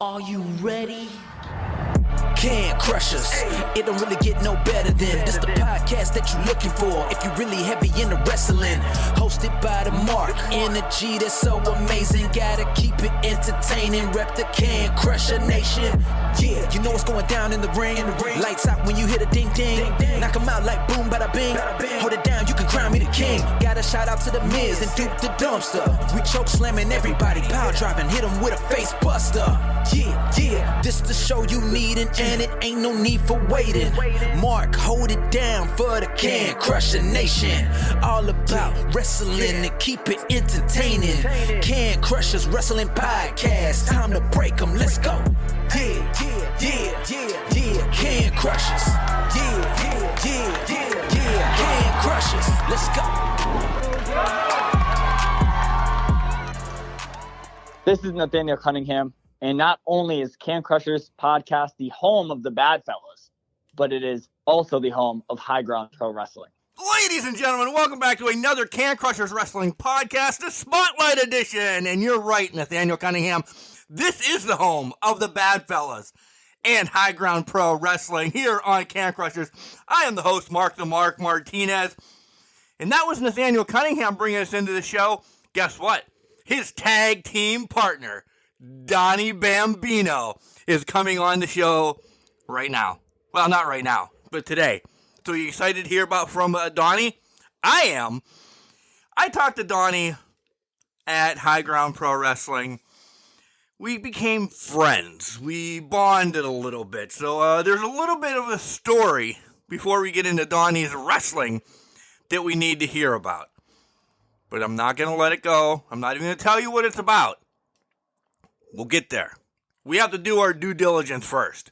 Are you ready? Can Crush Us. It don't really get no better than this the podcast that you're looking for if you're really heavy into wrestling. Hosted by the Mark. Energy that's so amazing. Gotta keep it entertaining. Rep the Can Crusher Nation. Yeah, you know what's going down in the ring. Lights out when you hit a ding ding. Knock them out like boom bada bing. Hold it down, you can crown me the king. Got a shout out to the Miz and Duke the Dumpster. We choke slamming everybody. Power driving, hit them with a face buster. Yeah, this the show you need and it ain't no need for waiting. Mark, hold it down for the Can Crusher Nation. All about wrestling and keep it entertaining. Can Crushers Wrestling Podcast. Time to break them, let's go. Yeah, Can Crushers. Yeah, Can Crushers. Let's go. This is Nathaniel Cunningham. And not only is Can Crushers podcast the home of the Bad Fellas, but it is also the home of High Ground Pro Wrestling. Ladies and gentlemen, welcome back to another Can Crushers Wrestling podcast, the Spotlight Edition. And you're right, Nathaniel Cunningham. This is the home of the Bad Fellas and High Ground Pro Wrestling here on Can Crushers. I am the host, Mark the Mark Martinez. And that was Nathaniel Cunningham bringing us into the show. Guess what? His tag team partner, Donny Bambino, is coming on the show right now. Well, not right now, but today. So you excited to hear about from Donny? I am. I talked to Donny at High Ground Pro Wrestling. We became friends. We bonded a little bit. So there's a little bit of a story before we get into Donny's wrestling that we need to hear about. But I'm not going to let it go. I'm not even going to tell you what it's about. We'll get there. We have to do our due diligence first.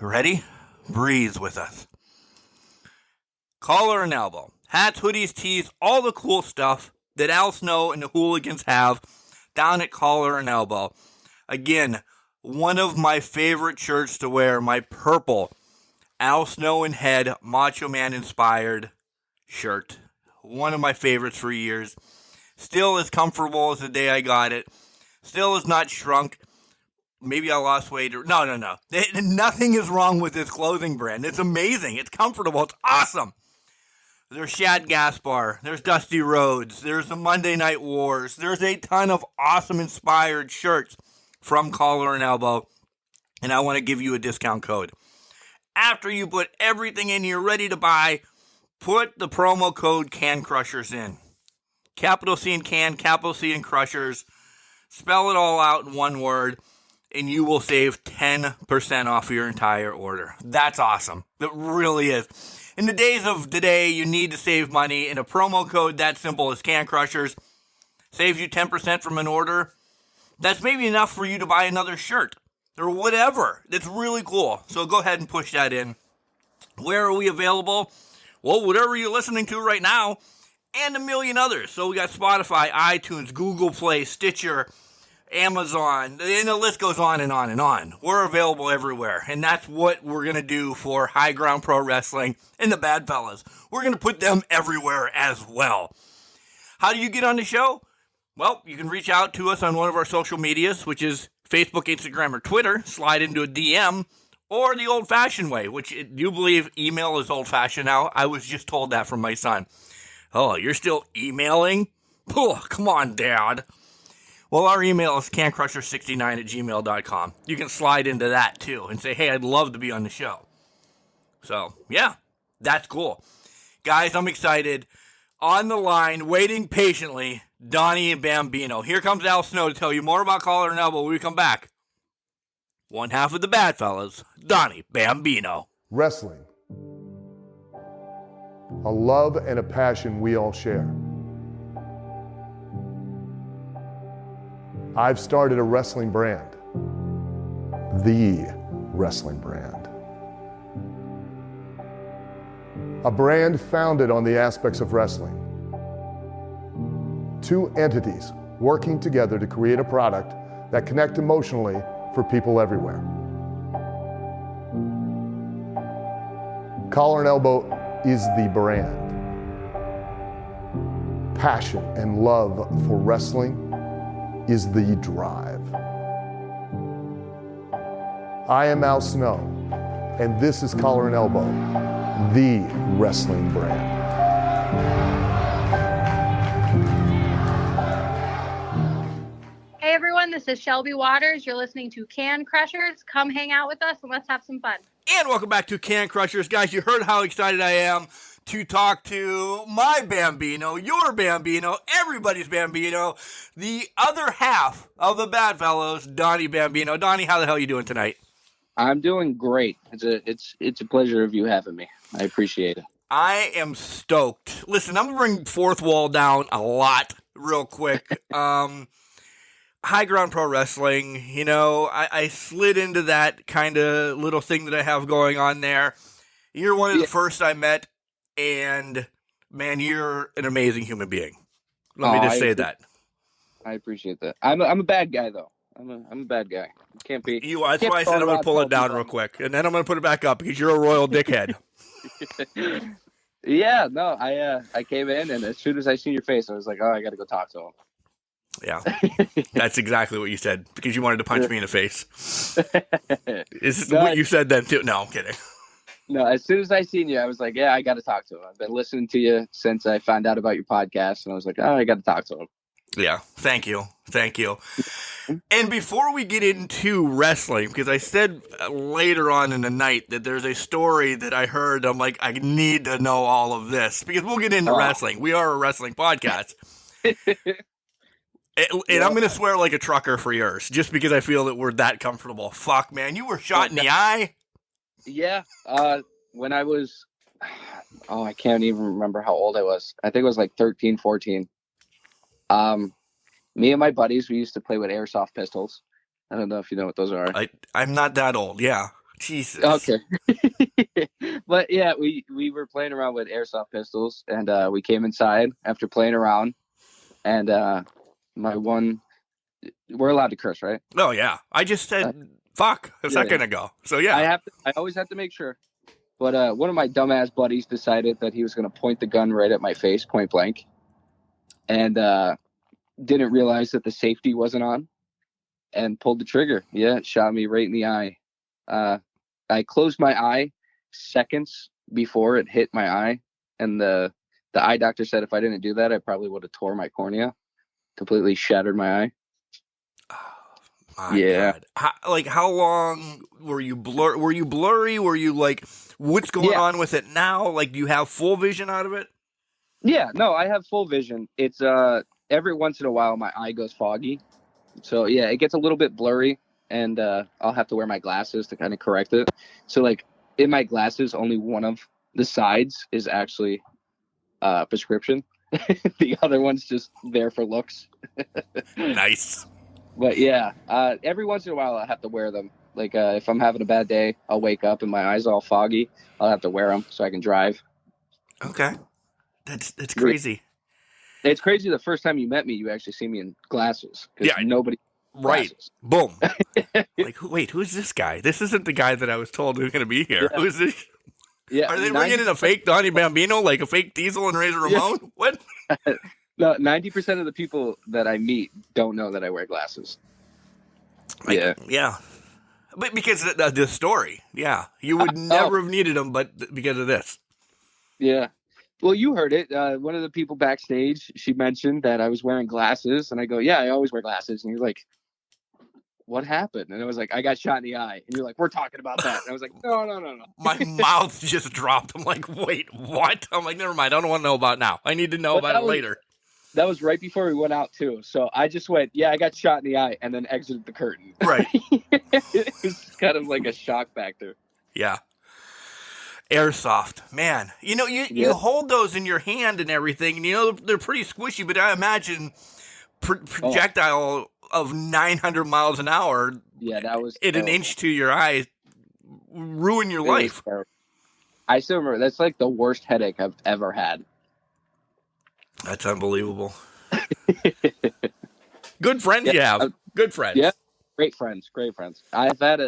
Ready? Breathe with us. Collar and elbow. Hats, hoodies, tees, all the cool stuff that Al Snow and the Hooligans have down at Collar and Elbow. Again, one of my favorite shirts to wear, my purple Al Snow and Head Macho Man inspired shirt. One of my favorites for years. Still as comfortable as the day I got it. Still has not shrunk. Maybe I lost weight. No. Nothing is wrong with this clothing brand. It's amazing. It's comfortable. It's awesome. There's Shad Gaspar. There's Dusty Rhodes. There's the Monday Night Wars. There's a ton of awesome inspired shirts from Collar and Elbow. And I want to give you a discount code. After you put everything in, you're ready to buy, put the promo code Can Crushers in. Capital C in Can, capital C in Crushers. Spell it all out in one word, and you will save 10% off your entire order. That's awesome. It really is. In the days of today, you need to save money, and a promo code that simple as Can Crushers saves you 10% from an order. That's maybe enough for you to buy another shirt or whatever. It's really cool. So go ahead and push that in. Where are we available? Well, whatever you're listening to right now, and a million others. So we got Spotify, iTunes, Google Play, Stitcher, Amazon, and the list goes on and on and on. We're available everywhere, and that's what we're going to do for High Ground Pro Wrestling and the Bad Fellas. We're going to put them everywhere as well. How do you get on the show? Well, you can reach out to us on one of our social medias, which is Facebook, Instagram, or Twitter. Slide into a DM, or the old-fashioned way, which do you believe email is old-fashioned now? I was just told that from my son. Oh, you're still emailing? Oh, come on, Dad. Well, our email is cancrusher69@gmail.com. You can slide into that, too, and say, hey, I'd love to be on the show. So, yeah, that's cool. Guys, I'm excited. On the line, waiting patiently, Donny Bambino. Here comes Al Snow to tell you more about Collar and Elbow when we come back. One half of the Bad Fellas, Donny Bambino. Wrestling. A love and a passion we all share. I've started a wrestling brand. The wrestling brand. A brand founded on the aspects of wrestling. Two entities working together to create a product that connect emotionally for people everywhere. Collar and Elbow is the brand. Passion and love for wrestling is the drive. I am Al Snow, and this is Collar and Elbow, the wrestling brand. Hey everyone, this is Shelby Waters. You're listening to Can Crushers. Come hang out with us and let's have some fun. And welcome back to Can Crushers. Guys, you heard how excited I am to talk to my Bambino, your Bambino, everybody's Bambino, the other half of the Bad Fellows, Donny Bambino. Donny, how the hell are you doing tonight? I'm doing great. It's a pleasure of you having me. I appreciate it. I am stoked. Listen, I'm going to bring Fourth Wall down a lot real quick. High Ground Pro Wrestling, you know, I slid into that kind of little thing that I have going on there. You're one of the first I met, and, man, you're an amazing human being. Let me just say that. I appreciate that. I'm a bad guy, though. I'm a bad guy. Can't be. That's why I said I'm going to pull it down real quick, and then I'm going to put it back up, because you're a royal dickhead. Yeah, no, I came in, and as soon as I seen your face, I was like, oh, I got to go talk to him. Yeah, that's exactly what you said, because you wanted to punch me in the face. Is what you said then, too? No, I'm kidding. No, as soon as I seen you, I was like, yeah, I got to talk to him. I've been listening to you since I found out about your podcast, and I was like, oh, I got to talk to him. Yeah, thank you. And before we get into wrestling, because I said later on in the night that there's a story that I heard, I'm like, I need to know all of this, because we'll get into wrestling. We are a wrestling podcast. And I'm going to swear like a trucker for yours, just because I feel that we're that comfortable. Fuck, man, you were shot in the eye? Yeah, when I was, I can't even remember how old I was. I think it was like 13, 14. Me and my buddies, we used to play with airsoft pistols. I don't know if you know what those are. I'm not that old, yeah. Jesus. Okay. But yeah, we were playing around with airsoft pistols, and we came inside after playing around, and we're allowed to curse, right? Oh, yeah. I just said fuck a second ago. So, yeah. I always have to make sure. But one of my dumbass buddies decided that he was going to point the gun right at my face, point blank. And didn't realize that the safety wasn't on and pulled the trigger. Yeah, it shot me right in the eye. I closed my eye seconds before it hit my eye. And the eye doctor said if I didn't do that, I probably would have tore my cornea. Completely shattered my eye. Oh, my God. How long were you blurry? Were you like, what's going on with it now? Like, do you have full vision out of it? Yeah, no, I have full vision. It's every once in a while my eye goes foggy. So yeah, it gets a little bit blurry, and I'll have to wear my glasses to kind of correct it. So like in my glasses, only one of the sides is actually prescription. The other one's just there for looks. Nice. But yeah, every once in a while I have to wear them. Like if I'm having a bad day, I'll wake up and my eyes are all foggy. I'll have to wear them so I can drive. Okay. That's crazy. It's crazy. The first time you met me, you actually see me in glasses. Yeah. Nobody. Right. Boom. Like, wait, who's this guy? This isn't the guy that I was told was going to be here. Yeah. Who's this? Yeah. Are they bringing in a fake Donny Bambino, like a fake Diesel and Razor Ramon? Yeah. What? No, 90% of the people that I meet don't know that I wear glasses. Yeah. But because of the story, yeah. You would never have needed them, but because of this. Yeah. Well, you heard it. One of the people backstage, she mentioned that I was wearing glasses, and I go, yeah, I always wear glasses. And you're like, what happened? And I was like, I got shot in the eye. And you're like, we're talking about that. And I was like, no. My mouth just dropped. I'm like, wait, what? I'm like, never mind. I don't want to know about it now. I need to know about it later. That was right before we went out, too. So I just went, yeah, I got shot in the eye, and then exited the curtain. Right. It was kind of like a shock factor. Yeah. Airsoft, man. You know, you hold those in your hand and everything, and you know they're pretty squishy, but I imagine projectile of 900 miles an hour that was at an inch to your eye ruin your life. I still remember, that's like the worst headache I've ever had. That's unbelievable. Good friends you have. Good friends. Yeah, great friends. I'm kind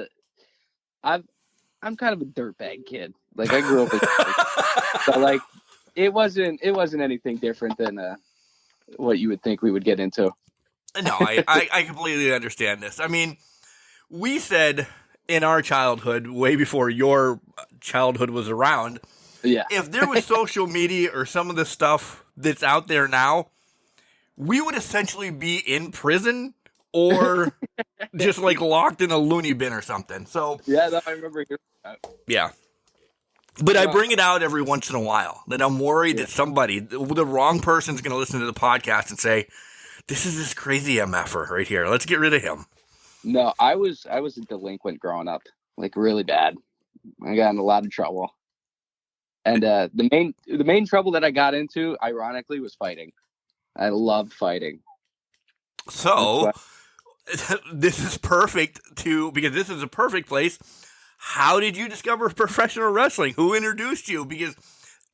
of a dirtbag kid. Like I grew up with, so like it wasn't anything different than what you would think we would get into. No, I completely understand this. I mean, we said in our childhood, way before your childhood was around, Yeah. if there was social media or some of the stuff that's out there now, we would essentially be in prison or just like locked in a loony bin or something. So, Yeah, no, I remember hearing that. yeah. But I Well, bring it out every once in a while that I'm worried that somebody, the wrong person's going to listen to the podcast and say, this is this crazy MFer right here. Let's get rid of him. no, I was a delinquent growing up, like really bad. I got in a lot of trouble. And the main trouble that I got into, ironically, was fighting. I loved fighting. So, this is perfect because this is a perfect place. How did you discover professional wrestling? Who introduced you? Because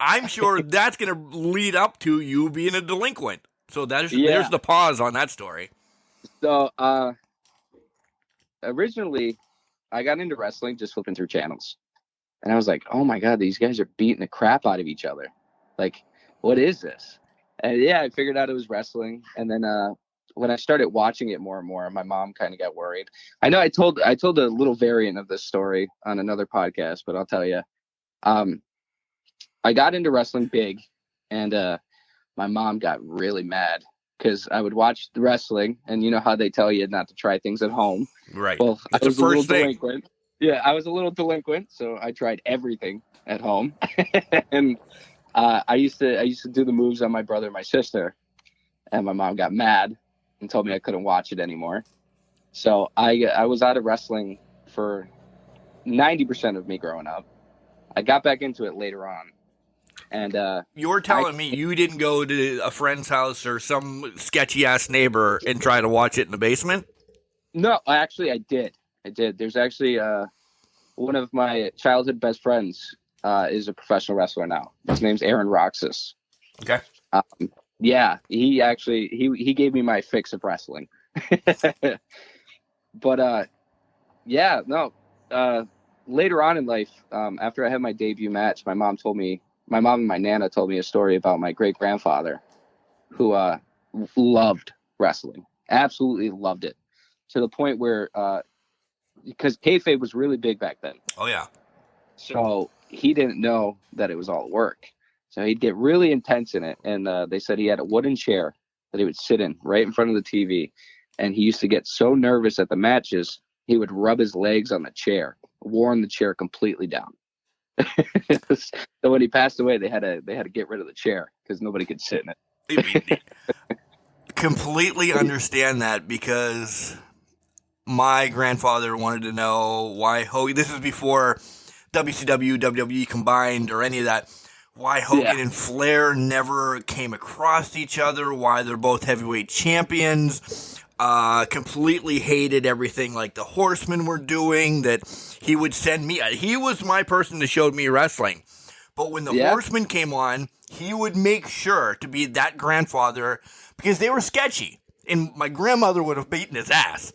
I'm sure that's going to lead up to you being a delinquent. So there's the pause on that story. So, originally, I got into wrestling just flipping through channels. And I was like, oh my God, these guys are beating the crap out of each other. Like, what is this? And yeah, I figured out it was wrestling. And then when I started watching it more and more, my mom kind of got worried. I know I told a little variant of this story on another podcast, but I'll tell you. I got into wrestling big, and my mom got really mad because I would watch the wrestling, and you know how they tell you not to try things at home. Right. Well, That's I was the a little first thing. delinquent. Yeah, I was a little delinquent, so I tried everything at home. And I used to do the moves on my brother and my sister, and my mom got mad and told me I couldn't watch it anymore. So I was out of wrestling for 90% of me growing up. I got back into it later on. And you're telling me you didn't go to a friend's house or some sketchy ass neighbor and try to watch it in the basement? No, actually I did. There's actually one of my childhood best friends is a professional wrestler now. His name's Aaron Roxas. Okay. Yeah, he actually he gave me my fix of wrestling. But yeah, no. Later on in life, after I had my debut match, my mom and my nana told me a story about my great grandfather, who loved wrestling, absolutely loved it, to the point where because kayfabe was really big back then. Oh yeah. So he didn't know that it was all work. So he'd get really intense in it. And they said he had a wooden chair that he would sit in right in front of the TV. And he used to get so nervous at the matches, he would rub his legs on the chair, worn the chair completely down. So when he passed away, they had to get rid of the chair because nobody could sit in it. Completely understand that, because my grandfather wanted to know why Hogan, this is before WCW, WWE combined or any of that, why Hogan and Flair never came across each other, why they're both heavyweight champions. Completely hated everything like the Horsemen were doing, that he would send me. He was my person that showed me wrestling. But when the Horsemen came on, he would make sure to be that grandfather because they were sketchy. And my grandmother would have beaten his ass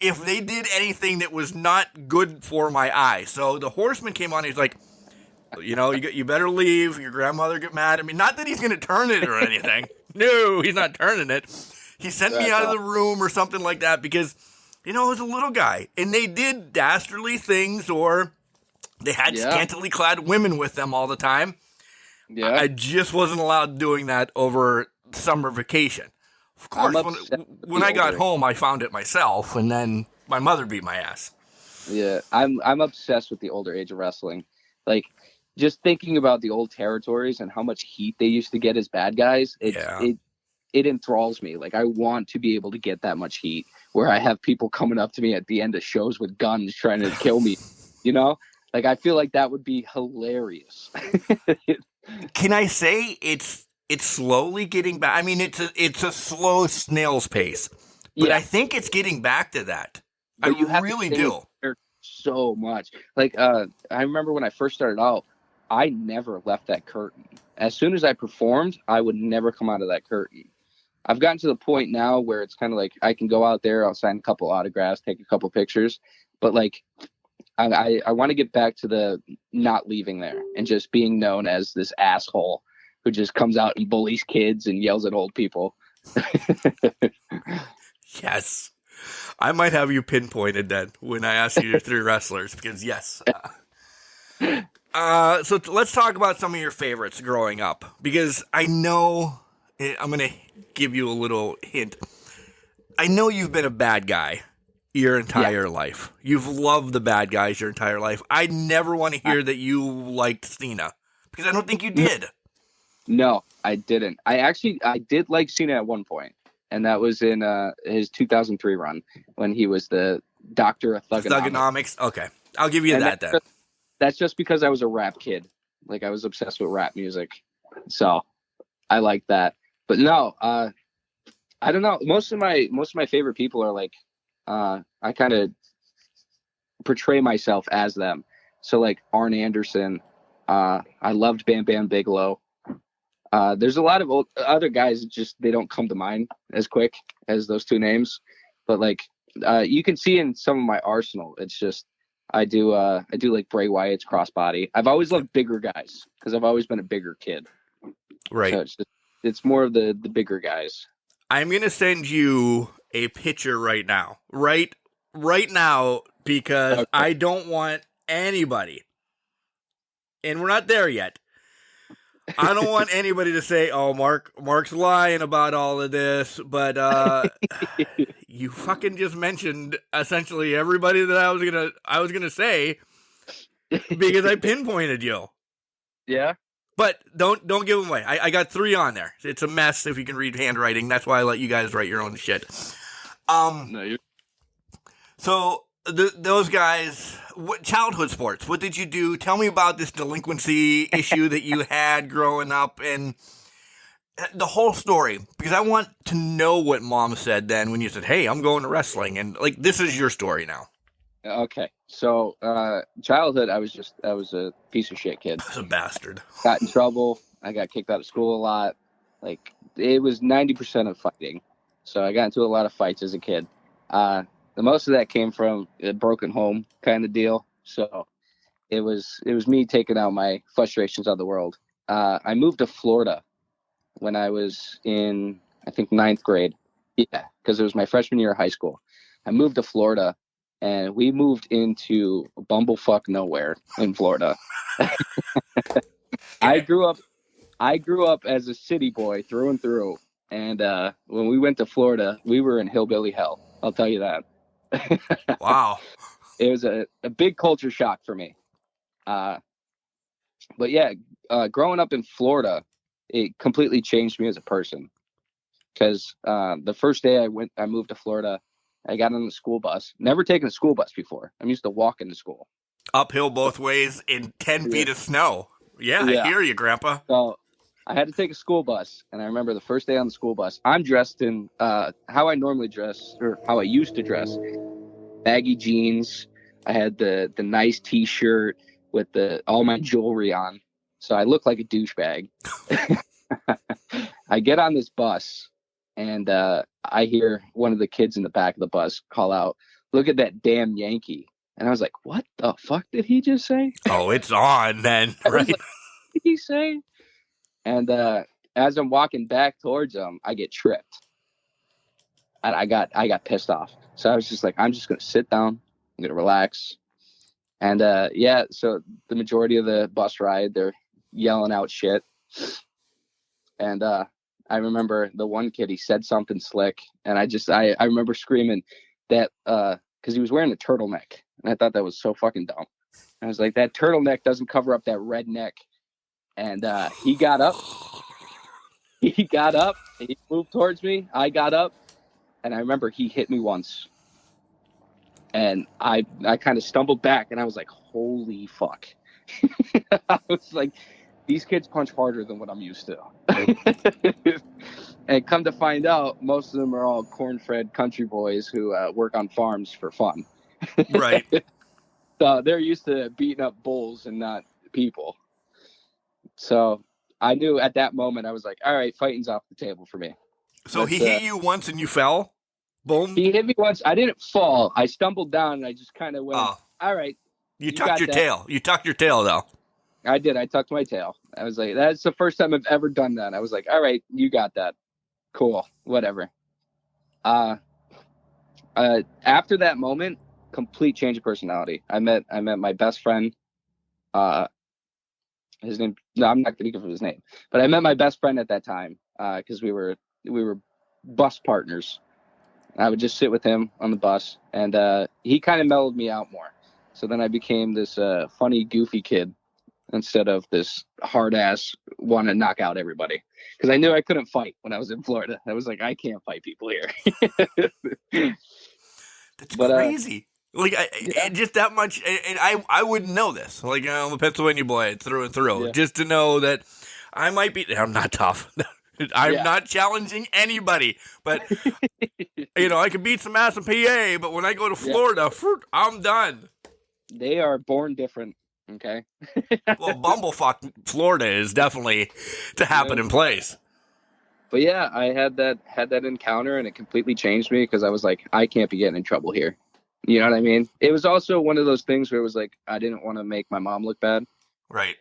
if they did anything that was not good for my eye. So the Horseman came on, he's like, you know, you better leave. Your grandmother get mad at me. Not that he's going to turn it or anything. No, he's not turning it. He sent me out of the room or something like that because, you know, I was a little guy. And they did dastardly things, or they had scantily clad women with them all the time. Yeah. I just wasn't allowed doing that over summer vacation. Of course, when I got home, I found it myself, and then my mother beat my ass. Yeah, I'm obsessed with the older age of wrestling. Like, just thinking about the old territories and how much heat they used to get as bad guys, it enthralls me. Like, I want to be able to get that much heat where I have people coming up to me at the end of shows with guns trying to kill me, you know? Like, I feel like that would be hilarious. Can I say it's slowly getting back? I mean, it's a slow snail's pace, but I think it's getting back to that. But I really do. So much. Like, I remember when I first started out, I never left that curtain. As soon as I performed, I would never come out of that curtain. I've gotten to the point now where it's kind of like I can go out there, I'll sign a couple autographs, take a couple pictures, but like I want to get back to the not leaving there and just being known as this asshole who just comes out and bullies kids and yells at old people. Yes. I might have you pinpointed then when I ask you your 3 wrestlers, because yes. So let's talk about some of your favorites growing up, because I know, I'm going to give you a little hint. I know you've been a bad guy your entire life. You've loved the bad guys your entire life. I never want to hear that you liked Cena, because I don't think you did. No, I didn't. I did like Cena at one point, and that was in his 2003 run when he was the Doctor of Thugonomics. Okay, I'll give you that then. That's just because I was a rap kid. Like, I was obsessed with rap music, so I like that. But no, I don't know. Most of my favorite people are like, I kind of portray myself as them. So like Arn Anderson, I loved Bam Bam Bigelow. There's a lot of other guys, just they don't come to mind as quick as those 2 names. But like, you can see in some of my arsenal, it's just I do like Bray Wyatt's crossbody. I've always loved bigger guys because I've always been a bigger kid. Right. So it's more of the bigger guys. I'm gonna send you a picture right now, right now, because Okay. I don't want anybody, and we're not there yet. I don't want anybody to say, "Oh, Mark's lying about all of this," but you fucking just mentioned essentially everybody that I was gonna say because I pinpointed you. Yeah. But don't give them away. I got 3 on there. It's a mess if you can read handwriting. That's why I let you guys write your own shit. So those guys, childhood sports. What did you do? Tell me about this delinquency issue that you had growing up and the whole story, because I want to know what Mom said then when you said, "Hey, I'm going to wrestling," and like this is your story now. Okay. So, childhood, I was a piece of shit kid. I was a bastard. Got in trouble. I got kicked out of school a lot. Like, it was 90% of fighting. So I got into a lot of fights as a kid. The most of that came from a broken home kind of deal. So it was me taking out my frustrations on the world. I moved to Florida when I was in, I think, 9th grade. Yeah, because it was my freshman year of high school. I moved to Florida. And we moved into bumblefuck nowhere in Florida. I grew up as a city boy through and through. And when we went to Florida, we were in hillbilly hell. I'll tell you that. Wow. It was a big culture shock for me. But yeah, growing up in Florida, it completely changed me as a person. Because the first day I moved to Florida, I got on the school bus. Never taken a school bus before. I'm used to walking to school. Uphill both ways in 10 feet of snow. Yeah, I hear you, Grandpa. So I had to take a school bus. And I remember the first day on the school bus, I'm dressed in how I normally dress, or how I used to dress. Baggy jeans. I had the nice T-shirt with all my jewelry on. So I look like a douchebag. I get on this bus. And I hear one of the kids in the back of the bus call out, "Look at that damn Yankee." And I was like, what the fuck did he just say? Oh, it's on then, right? Like, what did he say? And as I'm walking back towards him, I get tripped. And I got pissed off. So I was just like, I'm just going to sit down. I'm going to relax. And so the majority of the bus ride, they're yelling out shit. And I remember the one kid, he said something slick, and I remember screaming that because he was wearing a turtleneck, and I thought that was so fucking dumb. I was like, that turtleneck doesn't cover up that red neck. And he got up, he moved towards me. I got up, and I remember he hit me once, and I kind of stumbled back, and I was like, holy fuck. I was like, these kids punch harder than what I'm used to. And come to find out, most of them are all corn-fed country boys who work on farms for fun. Right. So they're used to beating up bulls and not people. So I knew at that moment, I was like, all right, fighting's off the table for me. So he hit you once and you fell? Boom? He hit me once. I didn't fall. I stumbled down and I just kind of went, all right. You tucked your tail. You tucked your tail, though. I did. I tucked my tail. I was like, that's the first time I've ever done that. I was like, all right, you got that. Cool. Whatever. After that moment, complete change of personality. I met my best friend. His name. No, I'm not going to give his name. But I met my best friend at that time because we were bus partners. I would just sit with him on the bus, and he kind of mellowed me out more. So then I became this funny, goofy kid instead of this hard ass want to knock out everybody. Because I knew I couldn't fight when I was in Florida. I was like, I can't fight people here. That's But crazy. Like, yeah. just that much, and I wouldn't know this. Like, I'm a Pennsylvania boy through and through. Yeah. Just to know that I might be, I'm not tough. I'm Yeah. not challenging anybody. But, I can beat some ass in PA, but when I go to Florida, I'm done. They are born different. Okay. Well, bumblefuck Florida is definitely to happen in place. But yeah, I had that encounter, and it completely changed me because I was like, I can't be getting in trouble here. You know what I mean? It was also one of those things where it was like, I didn't want to make my mom look bad. Right.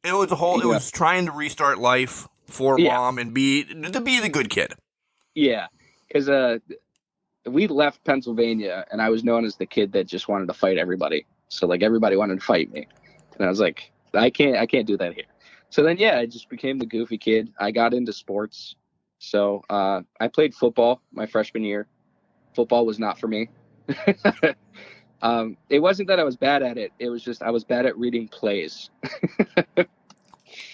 It was it was trying to restart life for mom and be the good kid. Yeah. Because we left Pennsylvania, and I was known as the kid that just wanted to fight everybody. So like everybody wanted to fight me. And I was like, I can't do that here. So then, I just became the goofy kid. I got into sports. So I played football my freshman year. Football was not for me. It wasn't that I was bad at it. It was just I was bad at reading plays.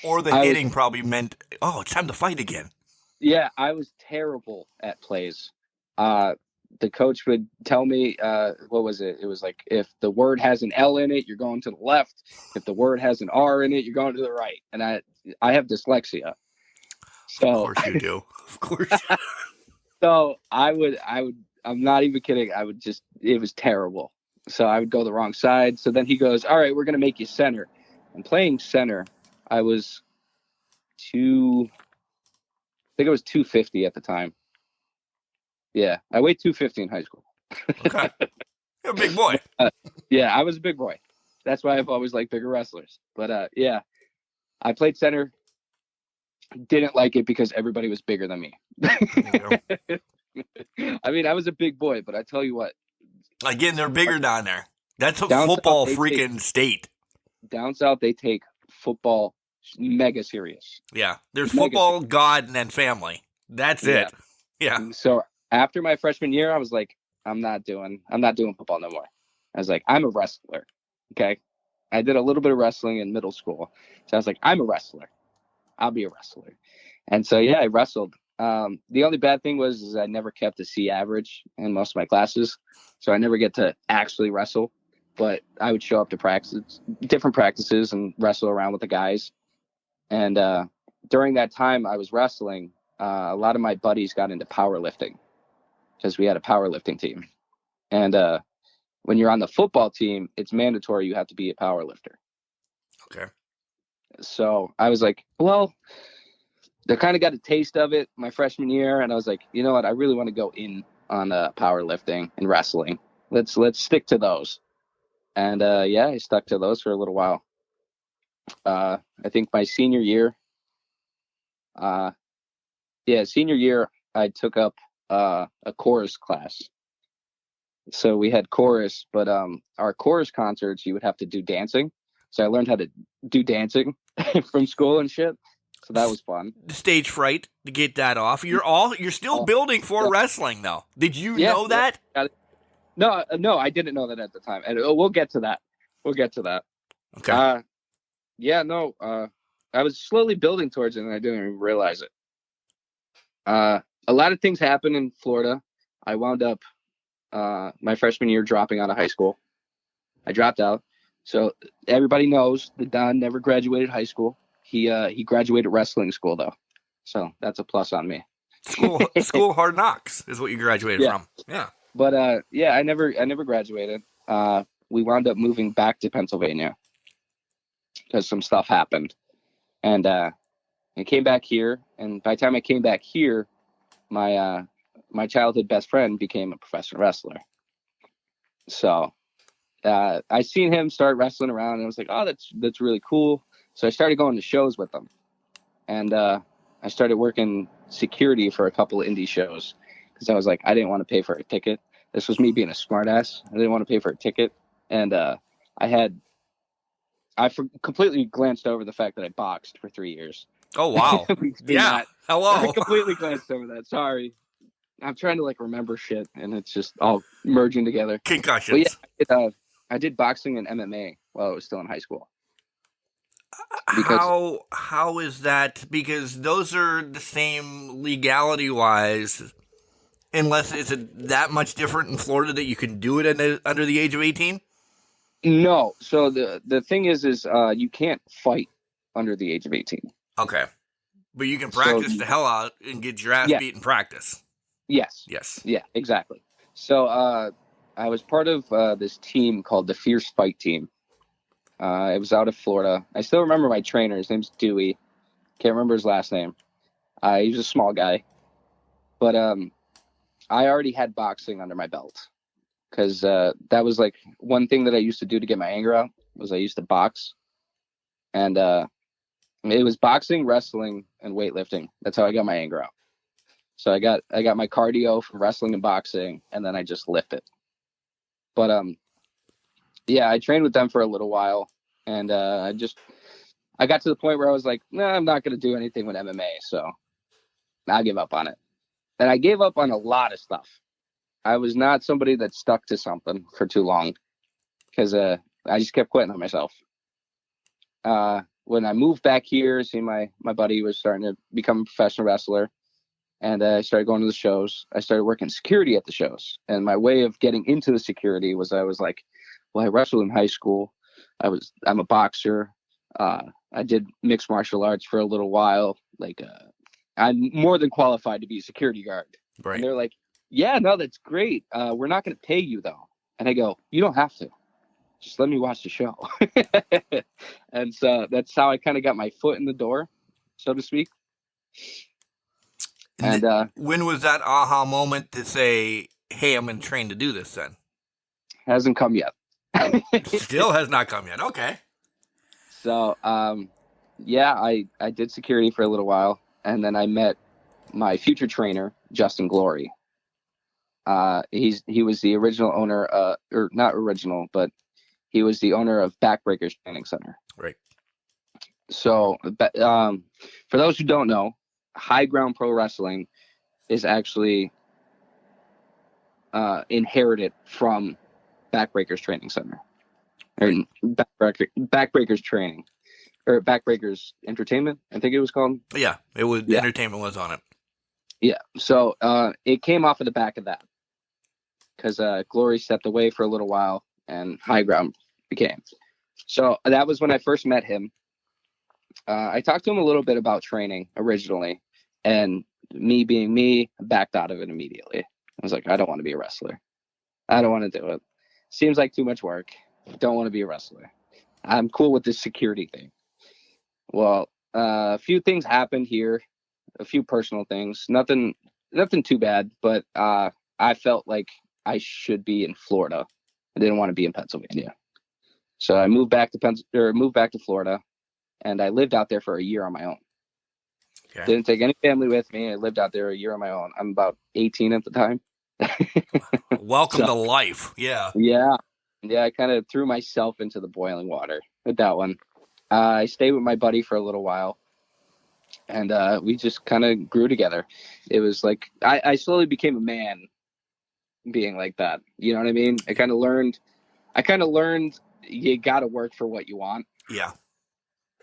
Or the hitting probably meant, it's time to fight again. Yeah, I was terrible at plays. The coach would tell me, what was it? It was like, if the word has an L in it, you're going to the left. If the word has an R in it, you're going to the right. And I have dyslexia. So, of course you do. Of course. So I'm not even kidding. It was terrible. So I would go the wrong side. So then he goes, all right, we're going to make you center. And playing center, I was I think I was 250 at the time. Yeah, I weighed 250 in high school. Okay. You're a big boy. Yeah, I was a big boy. That's why I've always liked bigger wrestlers. But I played center. Didn't like it because everybody was bigger than me. I mean, I was a big boy, but I tell you what. Again, they're bigger down there. That's a Down football south, freaking state. Down south, they take football mega serious. Yeah, there's football, God, and then family. That's it. Yeah. So after my freshman year, I was like, I'm not doing football no more. I was like, I'm a wrestler. Okay. I did a little bit of wrestling in middle school. So I was like, I'm a wrestler. I'll be a wrestler. And so, I wrestled. The only bad thing is I never kept a C average in most of my classes. So I never get to actually wrestle, but I would show up to different practices and wrestle around with the guys. And during that time I was wrestling, a lot of my buddies got into powerlifting because we had a powerlifting team. And when you're on the football team, it's mandatory you have to be a powerlifter. Okay. So I was like, well, they kind of got a taste of it my freshman year. And I was like, you know what? I really want to go in on powerlifting and wrestling. Let's stick to those. And I stuck to those for a little while. I think my senior year, I took up a chorus class. So we had chorus, but our chorus concerts, you would have to do dancing. So I learned how to do dancing from school and shit. So that was fun. The stage fright to get that off. You're still building for wrestling though. Did you know that? No, I didn't know that at the time. And we'll get to that. Okay. I was slowly building towards it and I didn't even realize it. A lot of things happened in Florida. I wound up my freshman year dropping out of high school. I dropped out. So everybody knows that Don never graduated high school. He graduated wrestling school though. So that's a plus on me. School hard knocks is what you graduated from. Yeah. But I never graduated. We wound up moving back to Pennsylvania because some stuff happened. And I came back here, and by the time I came back here, my childhood best friend became a professional wrestler. So I seen him start wrestling around, and I was like, oh, that's really cool. So I started going to shows with him, and I started working security for a couple of indie shows because I was like, I didn't want to pay for a ticket. This was me being a smartass. I didn't want to pay for a ticket, and completely glanced over the fact that I boxed for 3 years. Oh, wow. Between Yeah. that, I Hello. completely glanced over that. Sorry. I'm trying to like remember shit, and it's just all merging together. But Concussions. yeah, I did boxing and MMA while I was still in high school. Because How is that? Because those are the same legality wise, unless is it that much different in Florida that you can do it under the age of 18? no, so the thing is you can't fight under the age of 18. Okay, but you can practice the hell out and get your ass beat in practice. Yes. Yes. Yeah, exactly. So I was part of this team called the Fierce Fight Team. It was out of Florida. I still remember my trainer. His name's Dewey. Can't remember his last name. He was a small guy. But I already had boxing under my belt. Because that was like one thing that I used to do to get my anger out was I used to box. And it was boxing, wrestling, and weightlifting. That's how I got my anger out. So I got my cardio from wrestling and boxing, and then I just lifted. But yeah, I trained with them for a little while, and I got to the point where I was like, nah, I'm not going to do anything with MMA, so I'll give up on it. And I gave up on a lot of stuff. I was not somebody that stuck to something for too long because I just kept quitting on myself. When I moved back here, see my buddy was starting to become a professional wrestler, and I started going to the shows. I started working security at the shows, and my way of getting into the security was I was like, well, I wrestled in high school. I'm a boxer. I did mixed martial arts for a little while. Like, I'm more than qualified to be a security guard. Right. And they're like, yeah, no, that's great. We're not going to pay you though. And I go, you don't have to. Just let me watch the show. And so that's how I kind of got my foot in the door, so to speak. And when was that aha moment to say, hey, I'm going to train to do this then? Hasn't come yet. Still has not come yet. Okay. So, yeah, I did security for a little while, and then I met my future trainer, Justin Glory. He was the original owner, or not original, but he was the owner of Backbreakers Training Center. Right. So, for those who don't know, High Ground Pro Wrestling is actually inherited from Backbreakers Training Center, or Backbreakers Training, or Backbreakers Entertainment, I think it was called. Yeah, it was. Yeah. Entertainment was on it. Yeah, so it came off of the back of that because Glory stepped away for a little while and High Ground became. So that was when I first met him. I talked to him a little bit about training originally, and me being me, backed out of it immediately. I was like, I don't want to be a wrestler. I don't want to do it. Seems like too much work. Don't want to be a wrestler. I'm cool with this security thing. Well, a few things happened here, a few personal things. Nothing too bad, but I felt like I should be in Florida. I didn't want to be in Pennsylvania. So I moved back to Florida, and I lived out there for a year on my own. Okay. Didn't take any family with me. I lived out there a year on my own. I'm about 18 at the time. Welcome to life. Yeah. Yeah. I kind of threw myself into the boiling water with that one. I stayed with my buddy for a little while, and we just kind of grew together. It was like I slowly became a man being like that. You know what I mean? I kind of learned you got to work for what you want. Yeah.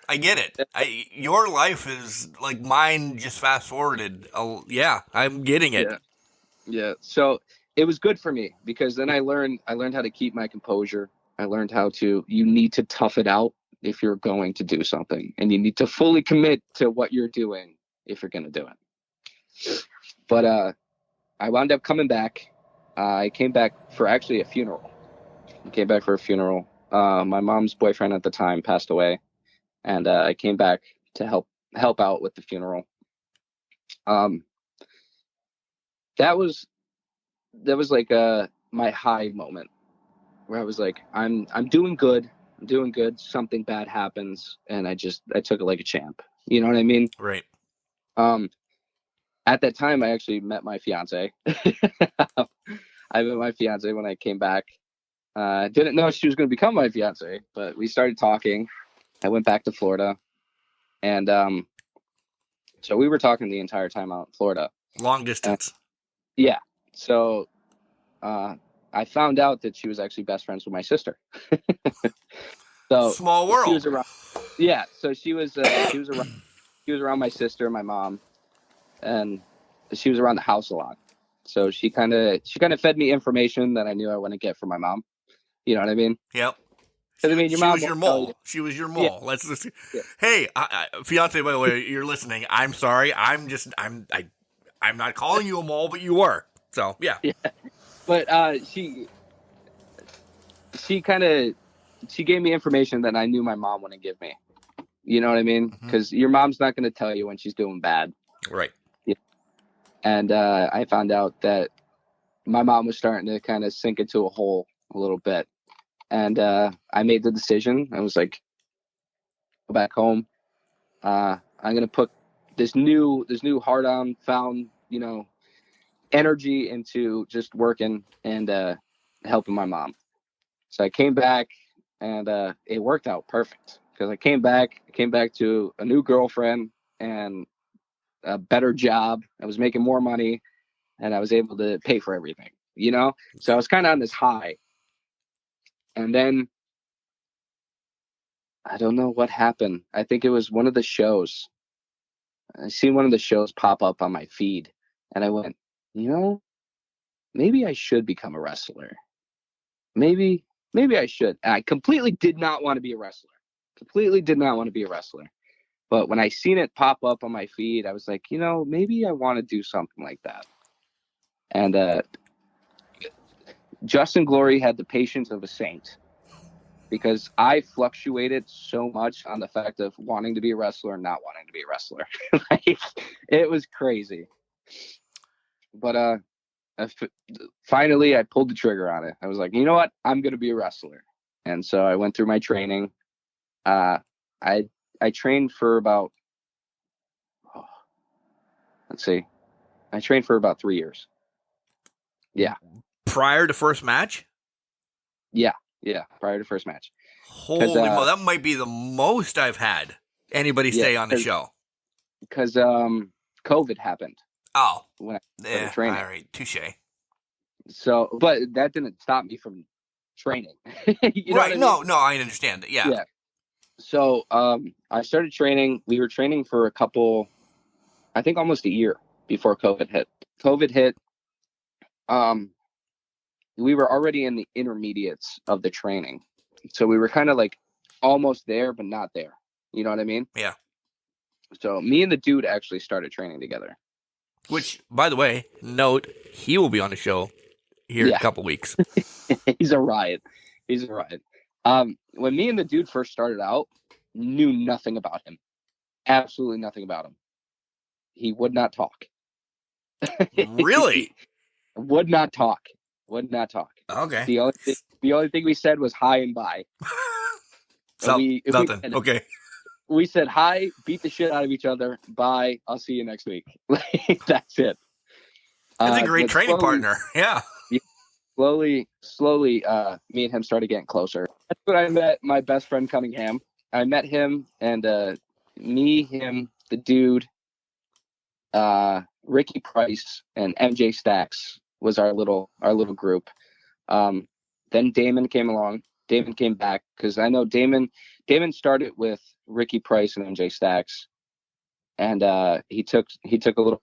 I get it. Your life is like mine, just fast forwarded. Yeah, I'm getting it. Yeah. So it was good for me because then I learned how to keep my composure. I learned you need to tough it out if you're going to do something, and you need to fully commit to what you're doing if you're going to do it. But I wound up coming back. I came back for actually a funeral. My mom's boyfriend at the time passed away, and I came back to help out with the funeral. That was like my high moment where I was like, I'm doing good. Something bad happens, and I took it like a champ. You know what I mean? Right. At that time, I actually met my fiance. I met my fiance when I came back. Didn't know she was going to become my fiance, but we started talking. I went back to Florida, and so we were talking the entire time out in Florida. Long distance. Yeah. So I found out that she was actually best friends with my sister. So Small world. She was around. Yeah. So she was around my sister, my mom, and she was around the house a lot. So she kind of fed me information that I knew I wouldn't get from my mom. You know what I mean? Yep. I mean, your she mom was your won't tell mole. you. She was your Yeah. mole. Let's just. Yeah. Hey, fiance. By the way, you're listening. I'm sorry. I'm not calling you a mole, but you were. So yeah. Yeah. But she gave me information that I knew my mom wouldn't give me. You know what I mean? Because your mom's not going to tell you when she's doing bad. Right. Yeah. And I found out that my mom was starting to kind of sink into a hole a little bit. And I made the decision. I was like, go back home. I'm going to put this new hard on found, energy into just working and helping my mom. So I came back and it worked out perfect because I came back to a new girlfriend and a better job. I was making more money and I was able to pay for everything, So I was kind of on this high. And then I don't know what happened. I think it was one of the shows. I seen one of the shows pop up on my feed and I went, maybe I should become a wrestler. Maybe I should. And I completely did not want to be a wrestler. But when I seen it pop up on my feed, I was like, maybe I want to do something like that. And Justin Glory had the patience of a saint because I fluctuated so much on the fact of wanting to be a wrestler and not wanting to be a wrestler. Like, it was crazy. But finally, I pulled the trigger on it. I was like, you know what? I'm going to be a wrestler. And so I went through my training. I trained for about, I trained for about 3 years. Yeah. Prior to first match? Yeah. Prior to first match. Holy moly, that might be the most I've had anybody stay on the show. Because COVID happened. Oh. When I started training. All right, touche. So, but that didn't stop me from training. Right. No, I understand it. Yeah. So I started training. We were training for I think almost a year before COVID hit. We were already in the intermediates of the training. So we were kind of like almost there, but not there. You know what I mean? Yeah. So me and the dude actually started training together. Which, by the way, note, he will be on the show here in a couple weeks. He's a riot. When me and the dude first started out, knew nothing about him. Absolutely nothing about him. He would not talk. Really? Would not talk. Okay. The only thing we said was hi and bye. Nothing. Okay. We said hi, beat the shit out of each other. Bye. I'll see you next week. That's it. That's a great training partner. Yeah. Slowly, me and him started getting closer. That's when I met my best friend Cunningham. I met him and me, him, the dude, Ricky Price, and MJ Stacks was our little group. Then Damon came along. Damon came back because I know Damon started with Ricky Price and MJ Stacks, and he took a little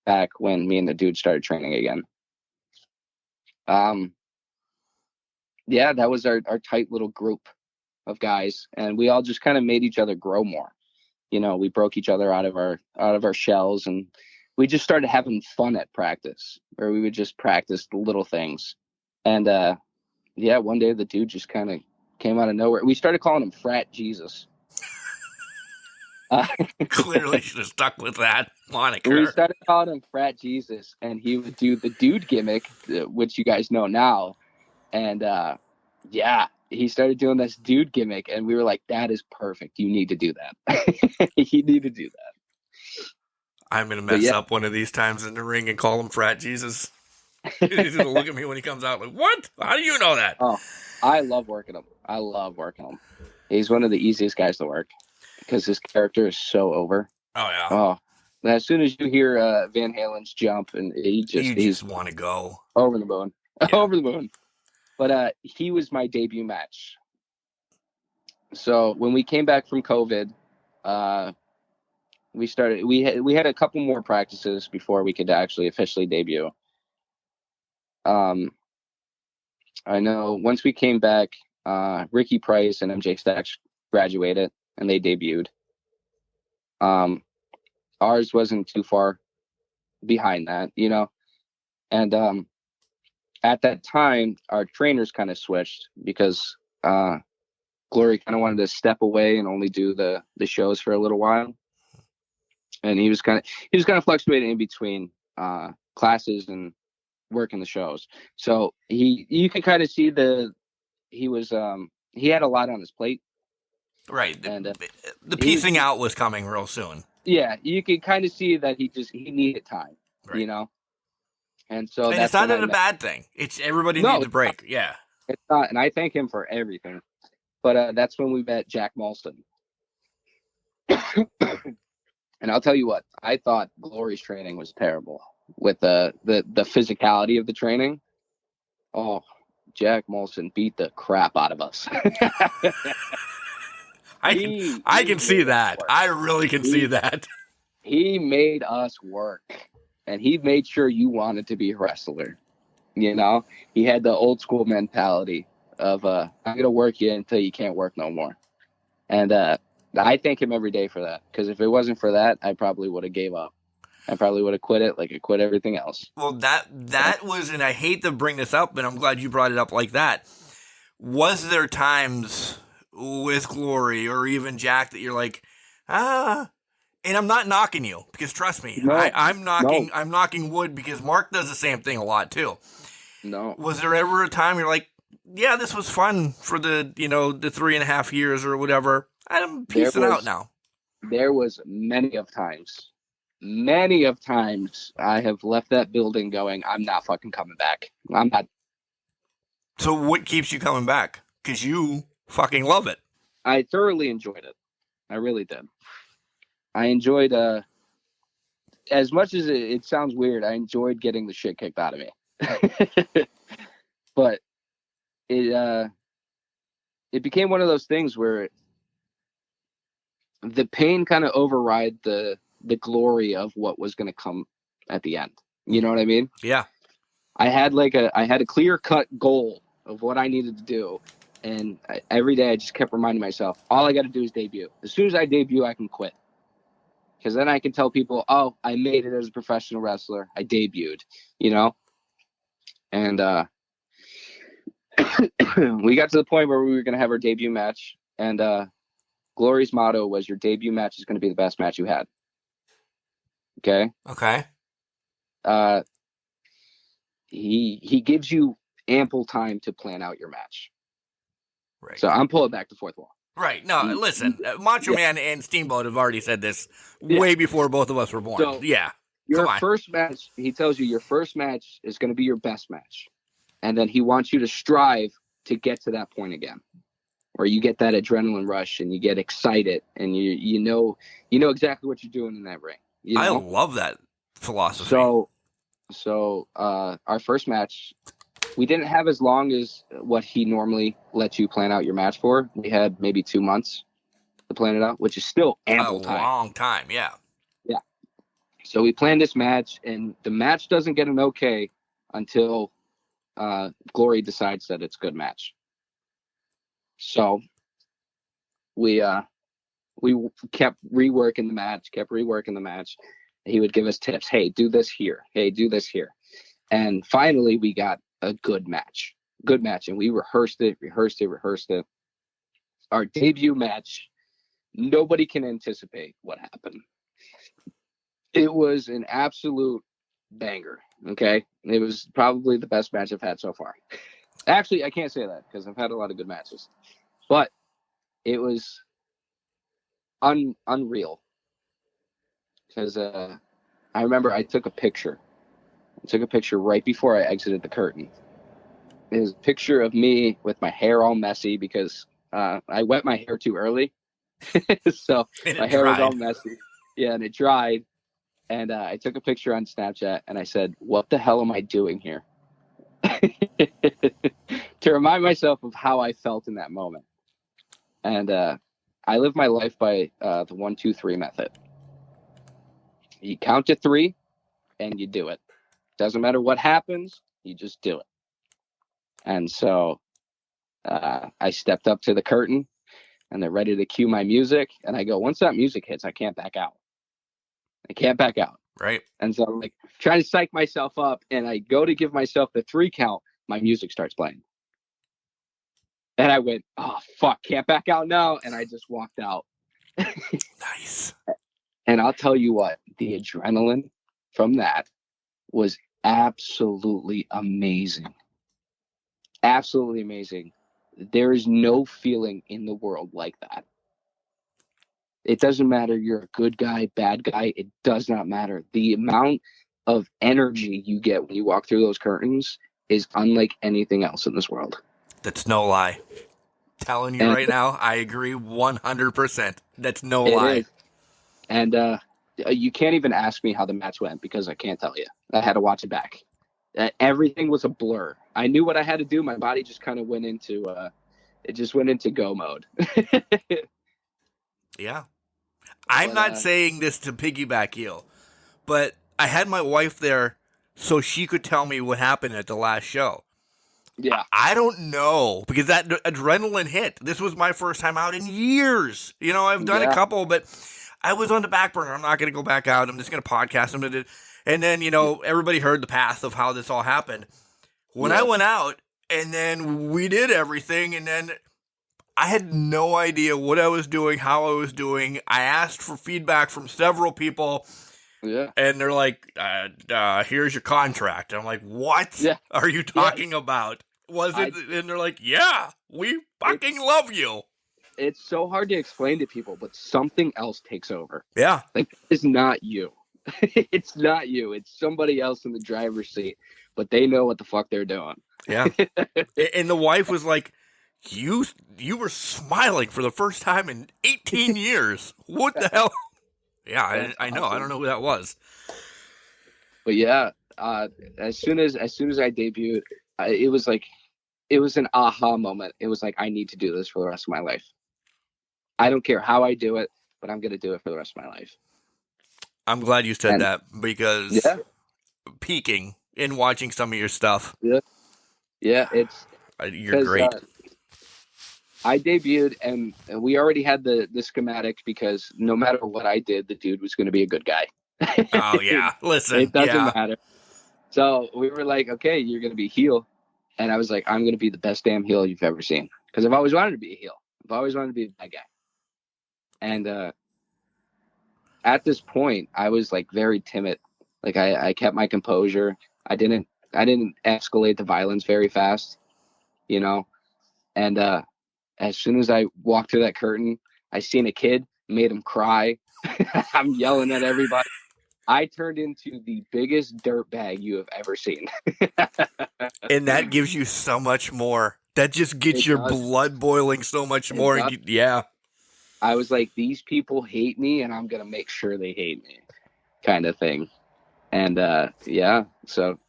back when me and the dude started training again. Yeah, that was our tight little group of guys, and we all just kind of made each other grow more. We broke each other out of our shells, and we just started having fun at practice, where we would just practice the little things. And one day the dude just kind of came out of nowhere. We started calling him Frat Jesus. Clearly should have stuck with that moniker. We started calling him Frat Jesus, and he would do the dude gimmick, which you guys know now. And he started doing this dude gimmick, and we were like, that is perfect. You need to do that. You need to do that. I'm going to mess up one of these times in the ring and call him Frat Jesus. He's gonna look at me when he comes out like, what? How do you know that? Oh, I love working him. He's one of the easiest guys to work because his character is so over. Oh yeah. Oh, as soon as you hear Van Halen's jump, and he's just want to go over the moon, yeah. over the moon. But he was my debut match. So when we came back from COVID, we had a couple more practices before we could actually officially debut. I know once we came back, Ricky Price and MJ Stacks graduated and they debuted. Ours wasn't too far behind that, you know. And at that time, our trainers kind of switched because Glory kind of wanted to step away and only do the shows for a little while. And he was kind of fluctuating in between classes and working the shows. So you can kind of see he had a lot on his plate. Right. And the piecing out was coming real soon. Yeah, you can kind of see that he needed time, right. You know. And so it's not a bad thing. It's everybody needs a break. Yeah. It's not, and I thank him for everything. But that's when we met Jack Malston. And I'll tell you what, I thought Glory's training was terrible with the physicality of the training. Oh, Jack Malston beat the crap out of us. I can see that. I really can see that. He made us work, and he made sure you wanted to be a wrestler. You know, he had the old school mentality of I'm gonna work you until you can't work no more. And I thank him every day for that, because if it wasn't for that, I probably would have gave up. I probably would have quit it like I quit everything else. Well, that was, and I hate to bring this up, but I'm glad you brought it up like that. Was there times with Glory or even Jack that you're like, and I'm not knocking you, because trust me, no, I'm knocking wood, because Mark does the same thing a lot too. No. Was there ever a time you're like, yeah, this was fun for the 3.5 years or whatever, I'm piecing out now? There was many of times I have left that building going, I'm not fucking coming back. I'm not. So what keeps you coming back? Because you fucking love it. I thoroughly enjoyed it. I really did. I enjoyed, as much as it sounds weird, I enjoyed getting the shit kicked out of me. But it became one of those things where the pain kind of override the glory of what was going to come at the end. You know what I mean? Yeah. I had a clear cut goal of what I needed to do. And every day I just kept reminding myself, all I got to do is debut. As soon as I debut, I can quit. Because then I can tell people, oh, I made it as a professional wrestler. I debuted, you know? And we got to the point where we were going to have our debut match. And Glory's motto was, your debut match is going to be the best match you had. Okay? Okay. He gives you ample time to plan out your match. Right. So I'm pulling back the fourth wall. Right. No, listen, Macho Man and Steamboat have already said this way before both of us were born. So yeah. Your first match, he tells you your first match is going to be your best match. And then he wants you to strive to get to that point again, where you get that adrenaline rush and you get excited and you know exactly what you're doing in that ring. You know? I love that philosophy. So our first match, we didn't have as long as what he normally lets you plan out your match for. We had maybe 2 months to plan it out, which is still ample time. A long time, yeah. Yeah. So we planned this match, and the match doesn't get an okay until Glory decides that it's a good match. So we kept reworking the match. He would give us tips. Hey, do this here. Hey, do this here. And finally, we got a good match. And we rehearsed it. Our debut match, nobody can anticipate what happened. It was an absolute banger. Okay. It was probably the best match I've had so far. Actually, I can't say that because I've had a lot of good matches, but it was unreal. Because I remember I took a picture I took a picture right before I exited the curtain. It was a picture of me with my hair all messy because I wet my hair too early. So And my it hair was all dried. messy. Yeah, and it dried. And I took a picture on Snapchat and I said, "What the hell am I doing here?" To remind myself of how I felt in that moment. And I live my life by the 1, 2, 3 method. You count to 3 and you do it. Doesn't matter what happens, you just do it. And so I stepped up to the curtain and they're ready to cue my music. And I go, once that music hits, I can't back out. I can't back out. Right. And so I'm like trying to psych myself up. And I go to give myself the 3 count. My music starts playing. And I went, oh, fuck, can't back out now. And I just walked out. Nice. And I'll tell you what, the adrenaline from that was absolutely amazing. Absolutely amazing. There is no feeling in the world like that. It doesn't matter you're a good guy, bad guy. It does not matter. The amount of energy you get when you walk through those curtains is unlike anything else in this world. That's no lie. Telling you And right now, I agree 100%. That's no it lie. is. And you can't even ask me how the match went because I can't tell you. I had to watch it back. Everything was a blur. I knew what I had to do. My body just kind of went into go mode. Yeah. I'm not saying this to piggyback you, but I had my wife there so she could tell me what happened at the last show. Yeah. I don't know, because that adrenaline hit. This was my first time out in years. You know, I've done a couple, but I was on the back burner. I'm not going to go back out. I'm just going to podcast them. And then, you know, everybody heard the path of how this all happened. When I went out, and then we did everything, and then I had no idea what I was doing, how I was doing. I asked for feedback from several people. Yeah. And they're like, here's your contract. And I'm like, what are you talking about? And they're like, yeah, we fucking love you. It's so hard to explain to people, but something else takes over. Yeah. Like, it's not you. It's not you. It's somebody else in the driver's seat, but they know what the fuck they're doing. Yeah. And the wife was like, you were smiling for the first time in 18 years. What the hell? Yeah, I know. I don't know who that was. But yeah, as soon as I debuted, it was an aha moment. It was like, I need to do this for the rest of my life. I don't care how I do it, but I'm going to do it for the rest of my life. I'm glad you said that, because peeking and watching some of your stuff. Yeah, you're great. I debuted and we already had the schematic because no matter what I did, the dude was going to be a good guy. Oh yeah, listen, it doesn't matter. So we were like, okay, you're going to be heel. And I was like, I'm going to be the best damn heel you've ever seen. Because I've always wanted to be a heel. I've always wanted to be a bad guy. And at this point, I was like very timid. Like I kept my composure. I didn't escalate the violence very fast, you know. And as soon as I walked through that curtain, I seen a kid, made him cry. I'm yelling at everybody. I turned into the biggest dirtbag you have ever seen. And that gives you so much more. That just gets your blood boiling so much more. And I was like, these people hate me, and I'm going to make sure they hate me, kind of thing. And so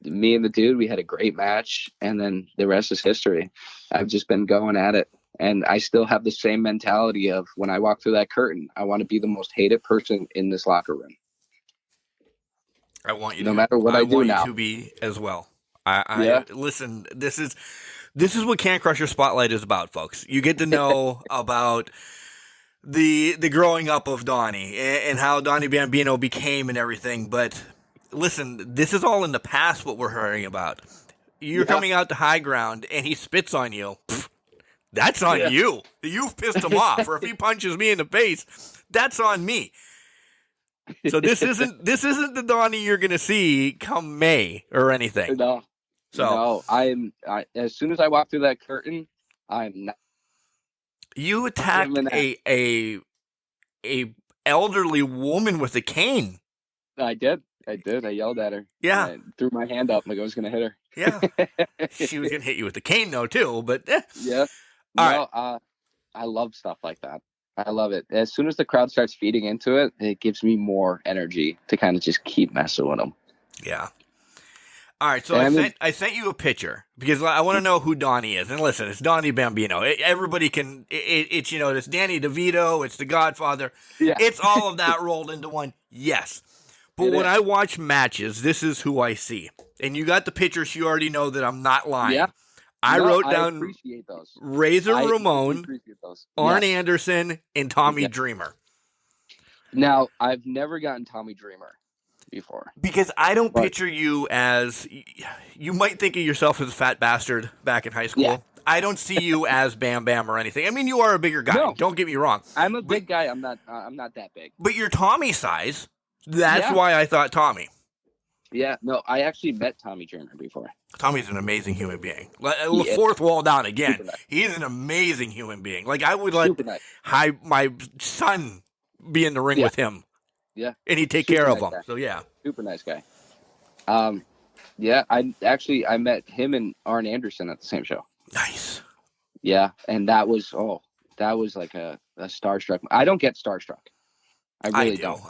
me and the dude, we had a great match, and then the rest is history. I've just been going at it. And I still have the same mentality of when I walk through that curtain, I want to be the most hated person in this locker room. I want you no matter what I do now to be as well. Listen, this is what Can Crusher Spotlight is about, folks. You get to know about the growing up of Donny and how Donny Bambino became and everything. But listen, this is all in the past, what we're hearing about. You're coming out to high ground and he spits on you. Pfft, that's on you. You've pissed him off. Or if he punches me in the face, that's on me. So this isn't the Donny you're going to see come May or anything. No. As soon as I walk through that curtain, I'm not. You attacked a elderly woman with a cane. I did. I did. I yelled at her. Yeah. I threw my hand up like I was going to hit her. Yeah. She was going to hit you with the cane, though, too. But Yeah. All right. I love stuff like that. I love it. As soon as the crowd starts feeding into it, it gives me more energy to kind of just keep messing with them. Yeah. All right, so I sent you a picture because I want to know who Donny is. And listen, it's Donny Bambino. Everybody can. It's it's Danny DeVito. It's The Godfather. Yeah. It's all of that rolled into one. Yes, but when I watch matches, this is who I see. And you got the pictures. You already know that I'm not lying. Yeah. I wrote I down appreciate those. Razor I Ramon, appreciate those. Arn Yes. Anderson, and Tommy Dreamer. Now, I've never gotten Tommy Dreamer before. Because I don't picture you as, you might think of yourself as a fat bastard back in high school. Yeah. I don't see you as Bam Bam or anything. I mean, you are a bigger guy. No. Don't get me wrong. I'm a big guy. I'm not that big. But you're Tommy size. That's why I thought Tommy. Yeah. No, I actually met Tommy Dreamer before. Tommy's an amazing human being. He Fourth wall down again. Super nice. He's an amazing human being. Like, I would let Super nice. my son be in the ring with him. Yeah. And he'd take Super care of nice him. guy. So, yeah. Super nice guy. Yeah, I met him and Arn Anderson at the same show. Nice. Yeah, and that was like a starstruck. I don't get starstruck. I really don't.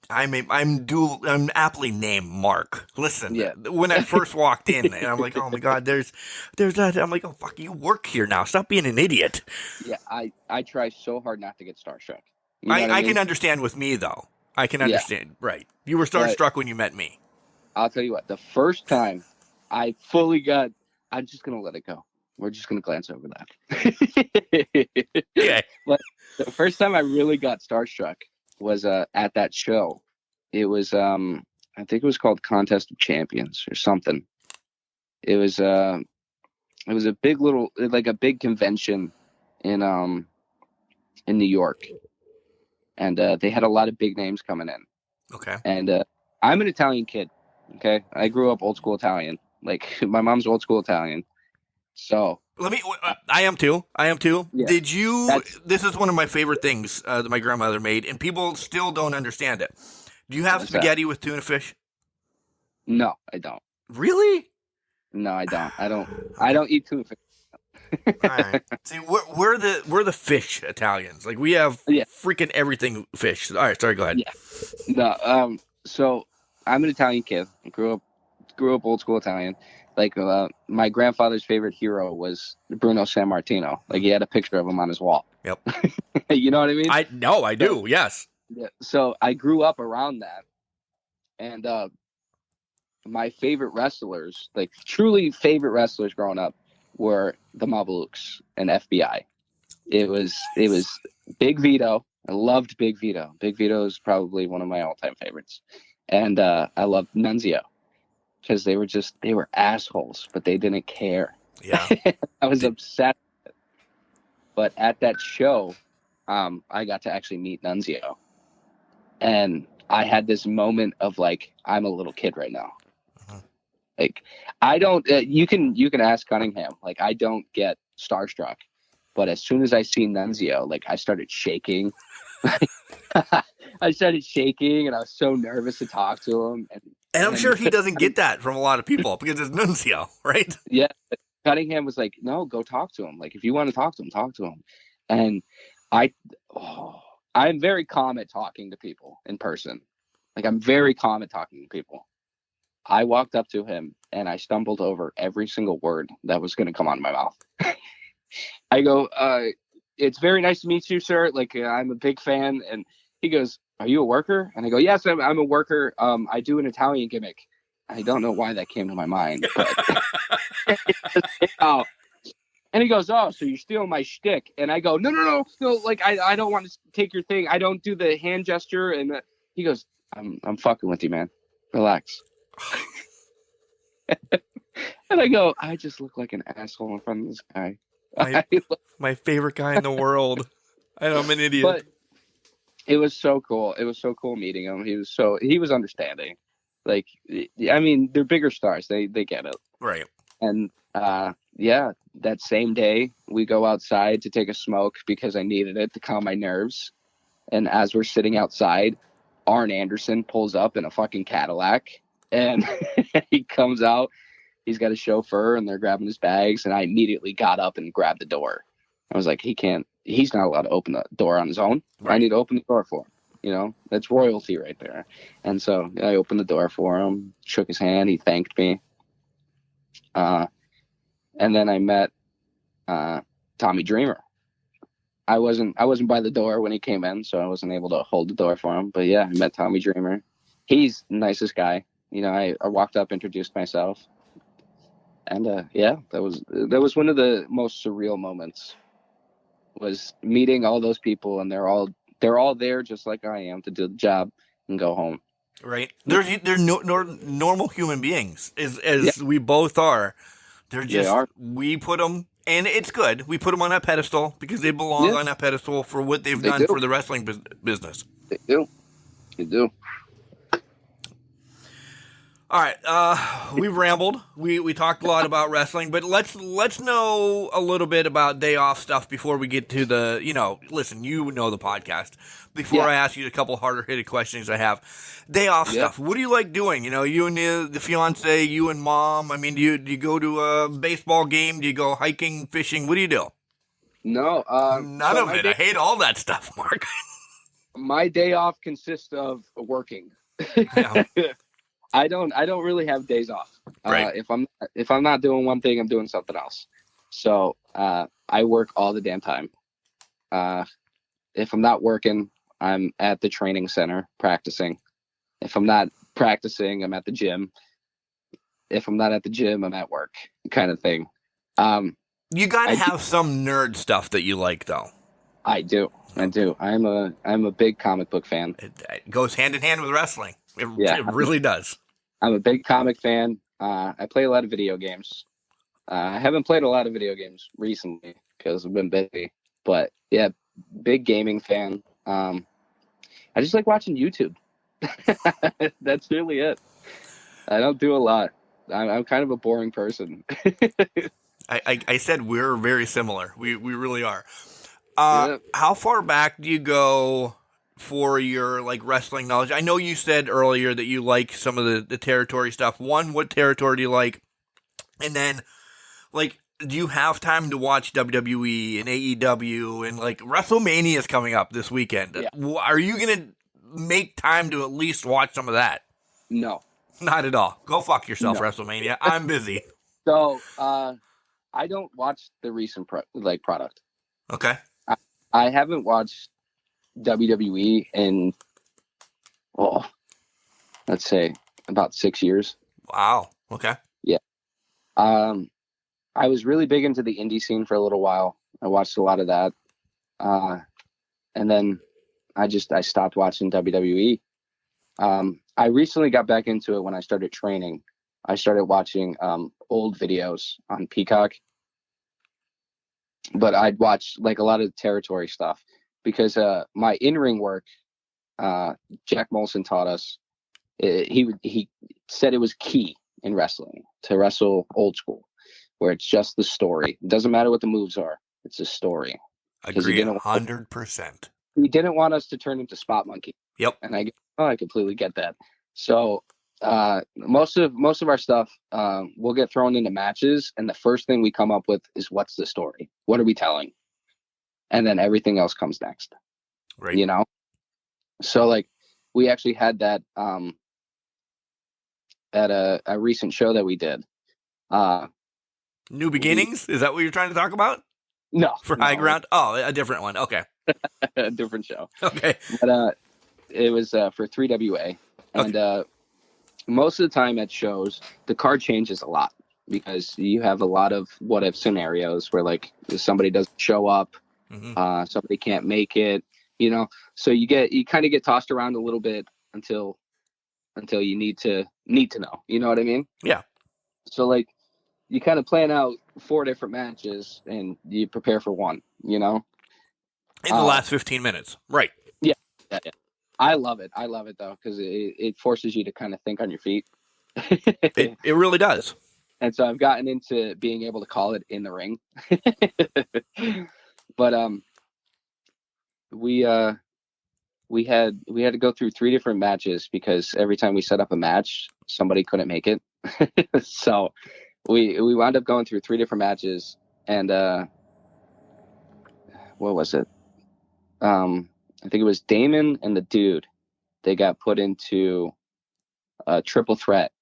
I'm aptly named Mark. Listen, when I first walked in, and I'm like, oh my God, there's that. I'm like, oh fuck, you work here now. Stop being an idiot. Yeah, I try so hard not to get starstruck. You know I can understand with me though. I can understand. Right. You were starstruck when you met me. I'll tell you what, the first time I fully got, I'm just going to let it go. We're just going to glance over that. Okay. But the first time I really got starstruck was at that show. It was, I think it was called Contest of Champions or something. It was a big convention in New York. And they had a lot of big names coming in. Okay. And I'm an Italian kid. Okay. I grew up old school Italian. Like, my mom's old school Italian. So. I am too. Yeah. Did you, this is one of my favorite things that my grandmother made, and people still don't understand it. Do you have spaghetti with tuna fish? No, I don't. Really? No, I don't. I don't eat tuna fish. All right. See, we're the fish Italians. Like, we have freaking everything fish. All right, sorry, go ahead. Yeah. No, so I'm an Italian kid. I grew up old school Italian. Like, my grandfather's favorite hero was Bruno Sammartino. Like, he had a picture of him on his wall. Yep. You know what I mean? I do. Yes. Yeah. So I grew up around that, and my favorite wrestlers, like truly favorite wrestlers growing up, were the Mamalukes and FBI. It was Big Vito. I loved Big Vito. Big Vito is probably one of my all-time favorites. And I loved Nunzio because they were assholes, but they didn't care. Yeah. I was upset. But at that show, I got to actually meet Nunzio. And I had this moment of like, I'm a little kid right now. Like, I don't, you can ask Cunningham, like, I don't get starstruck, but as soon as I see Nunzio, like, I started shaking. I started shaking and I was so nervous to talk to him. And I'm sure he doesn't get that from a lot of people because it's Nunzio, right? Yeah. Cunningham was like, no, go talk to him. Like, if you want to talk to him, talk to him. And I'm very calm at talking to people in person. Like, I'm very calm at talking to people. I walked up to him and I stumbled over every single word that was going to come out of my mouth. I go, it's very nice to meet you, sir. Like, I'm a big fan. And he goes, are you a worker? And I go, yes, I'm a worker. I do an Italian gimmick. I don't know why that came to my mind. But oh. And he goes, oh, so you're stealing my shtick. And I go, no. Like, I don't want to take your thing. I don't do the hand gesture. And he goes, I'm fucking with you, man. Relax. And I go, I just look like an asshole in front of this guy. My favorite guy in the world. I know I'm an idiot. But it was so cool. It was so cool meeting him. He was understanding. Like, I mean, they're bigger stars. They get it. Right. And that same day we go outside to take a smoke because I needed it to calm my nerves. And as we're sitting outside, Arn Anderson pulls up in a fucking Cadillac, and he comes out. He's got a chauffeur, and they're grabbing his bags. And I immediately got up and grabbed the door. I was like, he's not allowed to open the door on his own. Right. I need to open the door for him. You know, that's royalty right there. And so I opened the door for him, shook his hand. He thanked me. And then I met Tommy Dreamer. I wasn't by the door when he came in, so I wasn't able to hold the door for him. But yeah, I met Tommy Dreamer. He's the nicest guy. You know, I walked up, introduced myself. And yeah, that was one of the most surreal moments, was meeting all those people, and they're all there just like I am to do the job and go home. Right. They're normal human beings, as we both are. We put them, and it's good. We put them on that pedestal because they belong on that pedestal for what they've done for the wrestling business. They do. All right, we've rambled. We talked a lot about wrestling, but let's know a little bit about day off stuff before we get to the, listen, you know the podcast. Before I ask you a couple harder hitting questions I have. Day off stuff. What do you like doing? You and the fiance, you and mom. I mean, do you go to a baseball game? Do you go hiking, fishing? What do you do? No. None of it. I hate all that stuff, Mark. My day off consists of working. Yeah. I don't really have days off. Right. If I'm not doing one thing, I'm doing something else. So I work all the damn time. If I'm not working, I'm at the training center practicing. If I'm not practicing, I'm at the gym. If I'm not at the gym, I'm at work, kind of thing. You gotta have some nerd stuff that you like, though. I do. I'm a big comic book fan. It goes hand in hand with wrestling. It really does. I'm a big comic fan. I play a lot of video games. I haven't played a lot of video games recently because I've been busy. But yeah, big gaming fan. I just like watching YouTube. That's really it. I don't do a lot. I'm kind of a boring person. I said we're very similar. We really are. How far back do you go for your wrestling knowledge? I know you said earlier that you like some of the territory stuff. One, what territory do you like? And then, do you have time to watch WWE and AEW and WrestleMania is coming up this weekend? Yeah. Are you gonna make time to at least watch some of that? No, not at all. Go fuck yourself, no. WrestleMania. I'm busy. So I don't watch the recent product. Okay. I haven't watched WWE in, let's say about 6 years. Wow. Okay. Yeah. I was really big into the indie scene for a little while. I watched a lot of that. And then I stopped watching WWE. I recently got back into it when I started training. I started watching old videos on Peacock. But I'd watch a lot of territory stuff because my in-ring work, Jack Molson taught us. He said it was key in wrestling to wrestle old school, where it's just the story. It doesn't matter what the moves are; it's a story. Agree 100%. He didn't want us to turn into spot monkey. Yep. And I completely get that. So most of our stuff will get thrown into matches, and the first thing we come up with is what's the story? What are we telling? And then everything else comes next. Right. So we actually had that at a recent show that we did. New Beginnings? Is that what you're trying to talk about? No. For High Ground? Oh, a different one. Okay. A different show. Okay. But it was for 3WA. And okay. Most of the time at shows, the card changes a lot because you have a lot of what if scenarios where if somebody doesn't show up, mm-hmm. Somebody can't make it, so you kind of get tossed around a little bit until you need to know, you know what I mean? Yeah. So you kind of plan out 4 different matches and you prepare for one, In the last 15 minutes. Right. Yeah. I love it though, because it forces you to kind of think on your feet. It really does. And so I've gotten into being able to call it in the ring. But we we had to go through 3 different matches because every time we set up a match, somebody couldn't make it. So we wound up going through 3 different matches, and what was it? I think it was Damon and the dude. They got put into a triple threat,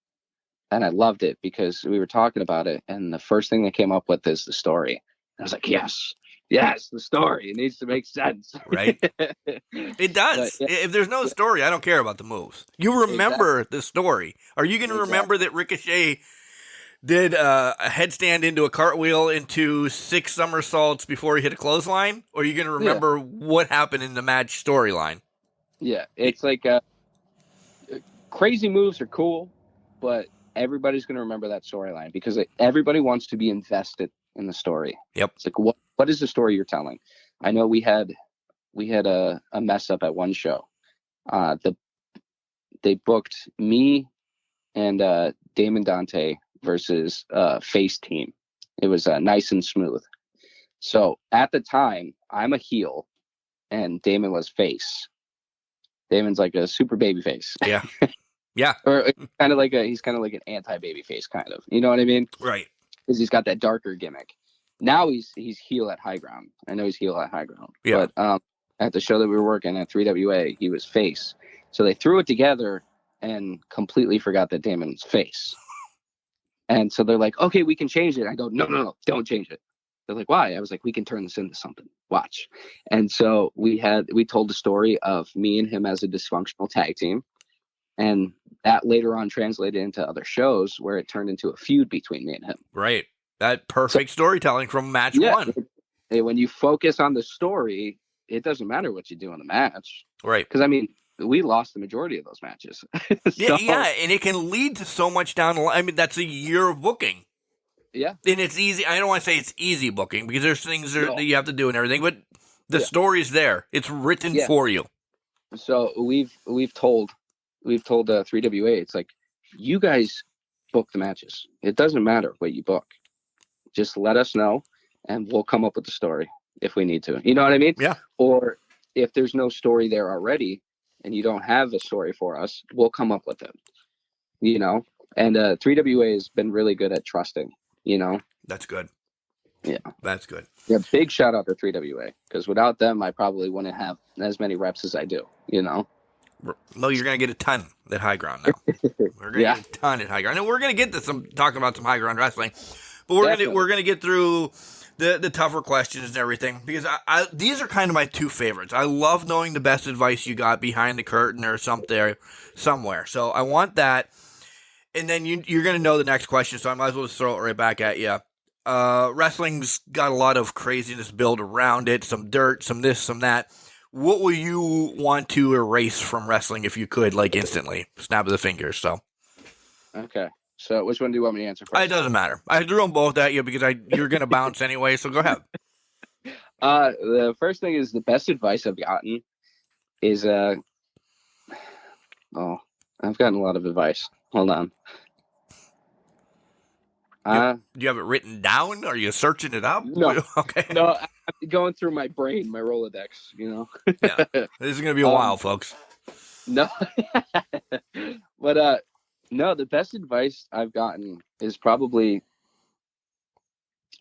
and I loved it because we were talking about it, and the first thing they came up with is the story. I was like, yes, the story. It needs to make sense. Right? It does. But, yeah. If there's no story, I don't care about the moves. You remember the story. Are you going to remember that Ricochet did a headstand into a cartwheel into 6 somersaults before he hit a clothesline? Or are you going to remember what happened in the match storyline? Yeah, it's like crazy moves are cool, but everybody's going to remember that storyline because everybody wants to be invested in the story. Yep. It's like, what is the story you're telling? I know we had a mess up at one show. They booked me and Damon Dante versus face team. It was nice and smooth. So at the time, I'm a heel and Damon was face. Damon's like a super baby face. Yeah. Yeah. Or he's kind of like an anti-baby face kind of. You know what I mean? Right. Because he's got that darker gimmick. Now he's heel at High Ground. I know he's heel at High Ground. Yeah. But at the show that we were working at 3WA, he was face. So they threw it together and completely forgot that Damon's face. And so they're like, okay, we can change it. I go, no, don't change it. They're like, why? I was like, we can turn this into something. Watch. And so we told the story of me and him as a dysfunctional tag team. And that later on translated into other shows where it turned into a feud between me and him. Right. That perfect storytelling from match 1. When you focus on the story, it doesn't matter what you do in the match. Right. Because, I mean, we lost the majority of those matches. Yeah, and it can lead to so much down the line. I mean, that's a year of booking. Yeah. And it's easy. I don't want to say it's easy booking because there's things that you have to do and everything, but the story's there. It's written for you. So we've told 3WA, it's like, you guys book the matches. It doesn't matter what you book. Just let us know and we'll come up with the story if we need to. You know what I mean? Yeah. Or if there's no story there already and you don't have a story for us, we'll come up with it. You know? And 3WA has been really good at trusting, you know? That's good. Yeah. That's good. Yeah, big shout out to 3WA because without them, I probably wouldn't have as many reps as I do, you know? No, you're going to get a ton at High Ground now. We're going to get a ton at High Ground. And we're going to get to talking about some High Ground wrestling. But we're going to get through the tougher questions and everything because these are kind of my 2 favorites. I love knowing the best advice you got behind the curtain or somewhere. So I want that. And then you're going to know the next question, so I might as well just throw it right back at you. Wrestling's got a lot of craziness built around it, some dirt, some this, some that. What will you want to erase from wrestling if you could, like instantly? Snap of the fingers, so. Okay. So which one do you want me to answer first? It doesn't matter. I threw them both at you because you're going to bounce anyway, so go ahead. The first thing is the best advice I've gotten is, I've gotten a lot of advice. Hold on. Do you have it written down? Are you searching it up? No. Okay. No, I'm going through my brain, my Rolodex, you know? Yeah. This is going to be a while, folks. No. But, no, the best advice I've gotten is probably,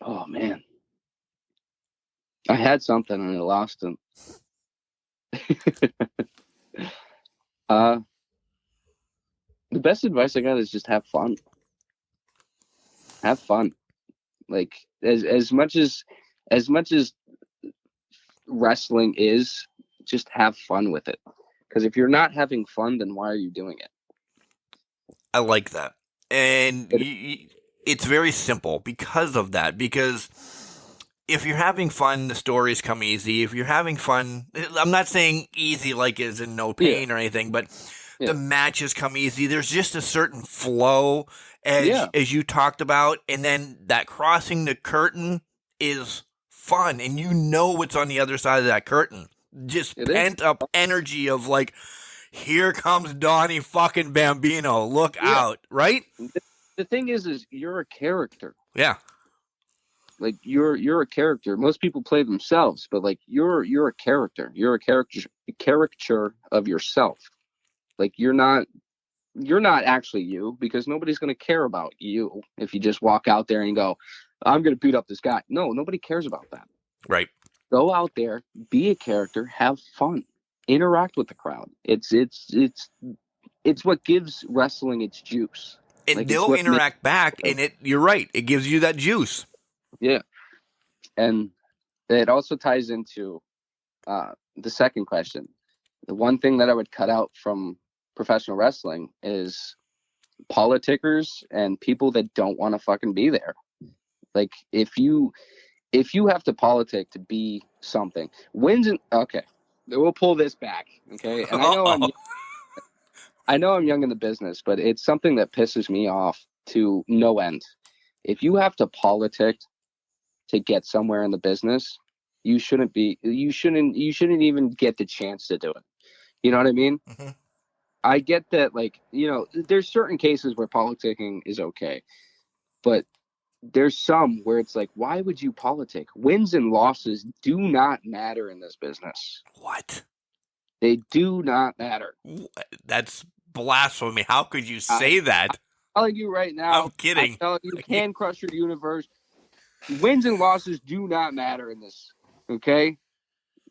oh, man. I had something and I lost it. The best advice I got is just have fun. Have fun. Like as much as wrestling is, just have fun with it. Because if you're not having fun, then why are you doing it? I like that. And it's very simple because of that. Because if you're having fun, the stories come easy. If you're having fun, I'm not saying easy like as in no pain or anything, but the matches come easy. There's just a certain flow as you talked about. And then that crossing the curtain is fun. And you know what's on the other side of that curtain. Just pent up energy of like, here comes Donny fucking Bambino. Look out, right? The thing is you're a character. Yeah. Like you're a character. Most people play themselves, but like you're a character. You're a caricature of yourself. Like you're not actually you, because nobody's going to care about you if you just walk out there and go, I'm going to beat up this guy. No, nobody cares about that. Right. Go out there, be a character, have fun, interact with the crowd. It's what gives wrestling its juice. And Like, they'll interact back, and you're right. It gives you that juice. Yeah. And it also ties into the second question. The one thing that I would cut out from professional wrestling is politickers and people that don't want to fucking be there. Like, if you have to politic to be something, okay, we'll pull this back. Okay. And I know I'm young in the business, but it's something that pisses me off to no end. If you have to politic to get somewhere in the business, you shouldn't even get the chance to do it. You know what I mean? Mm-hmm. I get that, like, there's certain cases where politicking is okay, but there's some where it's like, why would you politic? Wins and losses do not matter in this business. What? They do not matter. That's blasphemy. How could you say that? I'm telling you right now. I'm kidding. I'm telling you, Can Crusher Universe, wins and losses do not matter in this, okay?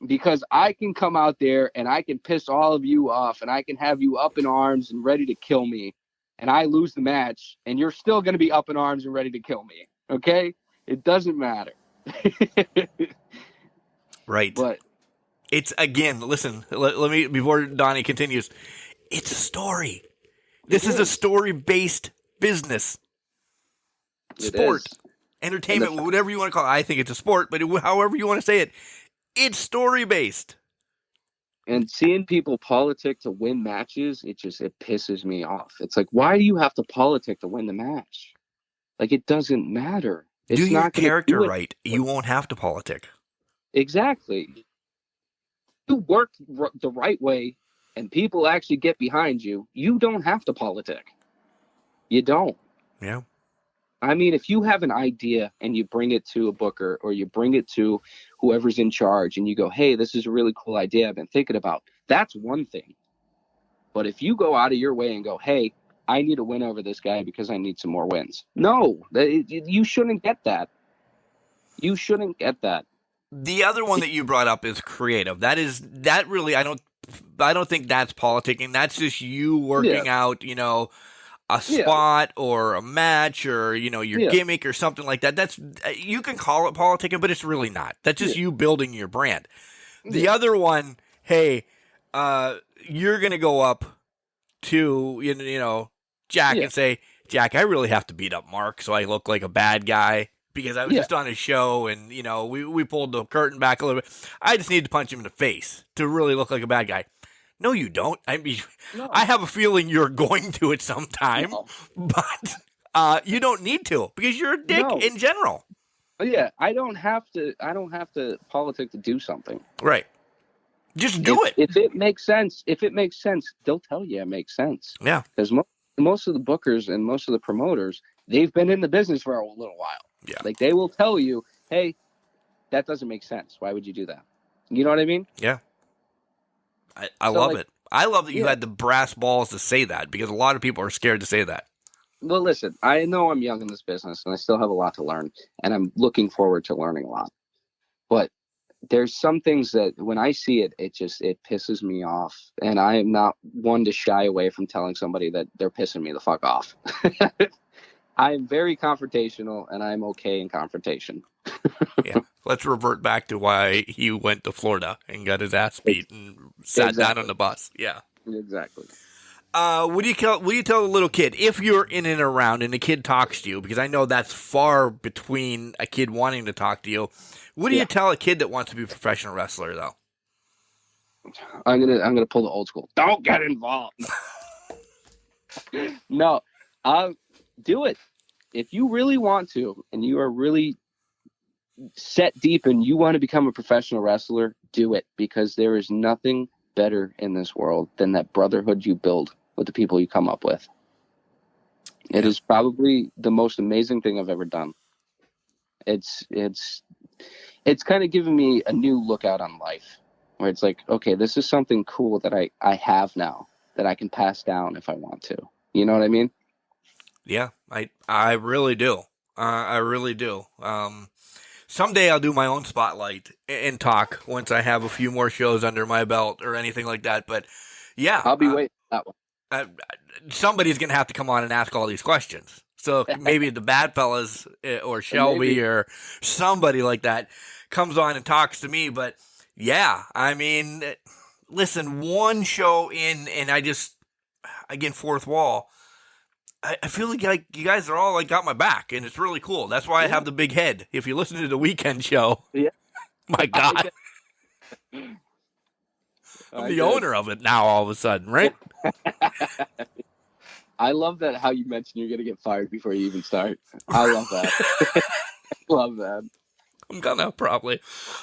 Because I can come out there and I can piss all of you off and I can have you up in arms and ready to kill me, and I lose the match and you're still going to be up in arms and ready to kill me, okay? It doesn't matter. Right. But it's, again, listen, let me, before Donnie continues, it's a story. This is a story-based business. Sport. Entertainment, whatever you want to call it. I think it's a sport, but however you want to say it, it's story-based. And seeing people politic to win matches, it pisses me off. It's like, why do you have to politic to win the match? Like, it doesn't matter. It's do your not character right. You won't have to politic. Exactly. You work the right way and people actually get behind you, you don't have to politic. You don't. Yeah. I mean, if you have an idea and you bring it to a booker or you bring it to whoever's in charge and you go, hey, this is a really cool idea I've been thinking about, that's one thing. But if you go out of your way and go, hey, I need to win over this guy because I need some more wins. No, you shouldn't get that. You shouldn't get that. The other one that you brought up is creative. That really, I don't think that's politicking. That's just you working out, a spot or a match or, your gimmick or something like that. You can call it politicking, but it's really not. That's just you building your brand. The other one, hey, you're going to go up to, Jack and say, Jack, I really have to beat up Mark so I look like a bad guy. Because I was just on a show and, we pulled the curtain back a little bit. I just need to punch him in the face to really look like a bad guy. No, you don't. I mean, I have a feeling you're going to at some time, but you don't need to because you're a dick in general. Yeah, I don't have to politic to do something. Right. Just do it. If it makes sense, they'll tell you it makes sense. Yeah. Because most of the bookers and most of the promoters, they've been in the business for a little while. Yeah. Like, they will tell you, hey, that doesn't make sense. Why would you do that? You know what I mean? Yeah. I love it. I love that you had the brass balls to say that because a lot of people are scared to say that. Well, listen, I know I'm young in this business and I still have a lot to learn and I'm looking forward to learning a lot. But there's some things that when I see it, it pisses me off. And I am not one to shy away from telling somebody that they're pissing me the fuck off. I'm very confrontational, and I'm okay in confrontation. Yeah, let's revert back to why he went to Florida and got his ass beat and sat down on the bus. Yeah, exactly. What do you tell a little kid if you're in and around and the kid talks to you? Because I know that's far between a kid wanting to talk to you. What do you tell a kid that wants to be a professional wrestler, though? I'm gonna pull the old school. Don't get involved. No, do it. If you really want to, and you are really set deep and you want to become a professional wrestler, do it, because there is nothing better in this world than that brotherhood you build with the people you come up with. It is probably the most amazing thing I've ever done. It's kind of given me a new look out on life, where it's like, okay, this is something cool that I have now that I can pass down if I want to. You know what I mean? Yeah, I really do. I really do. Someday I'll do my own spotlight and talk once I have a few more shows under my belt or anything like that. But yeah, I'll be waiting for that one. Somebody's going to have to come on and ask all these questions. So maybe the Bad Fellas or Shelby or somebody like that comes on and talks to me. But yeah, I mean, listen, one show in, and I just, again, fourth wall. I feel like you guys are all got my back, and it's really cool. That's why I have the big head. If you listen to the weekend show, my God, I'm the owner of it now all of a sudden, right? I love that how you mentioned you're going to get fired before you even start. I love that. Love that. I'm gonna probably.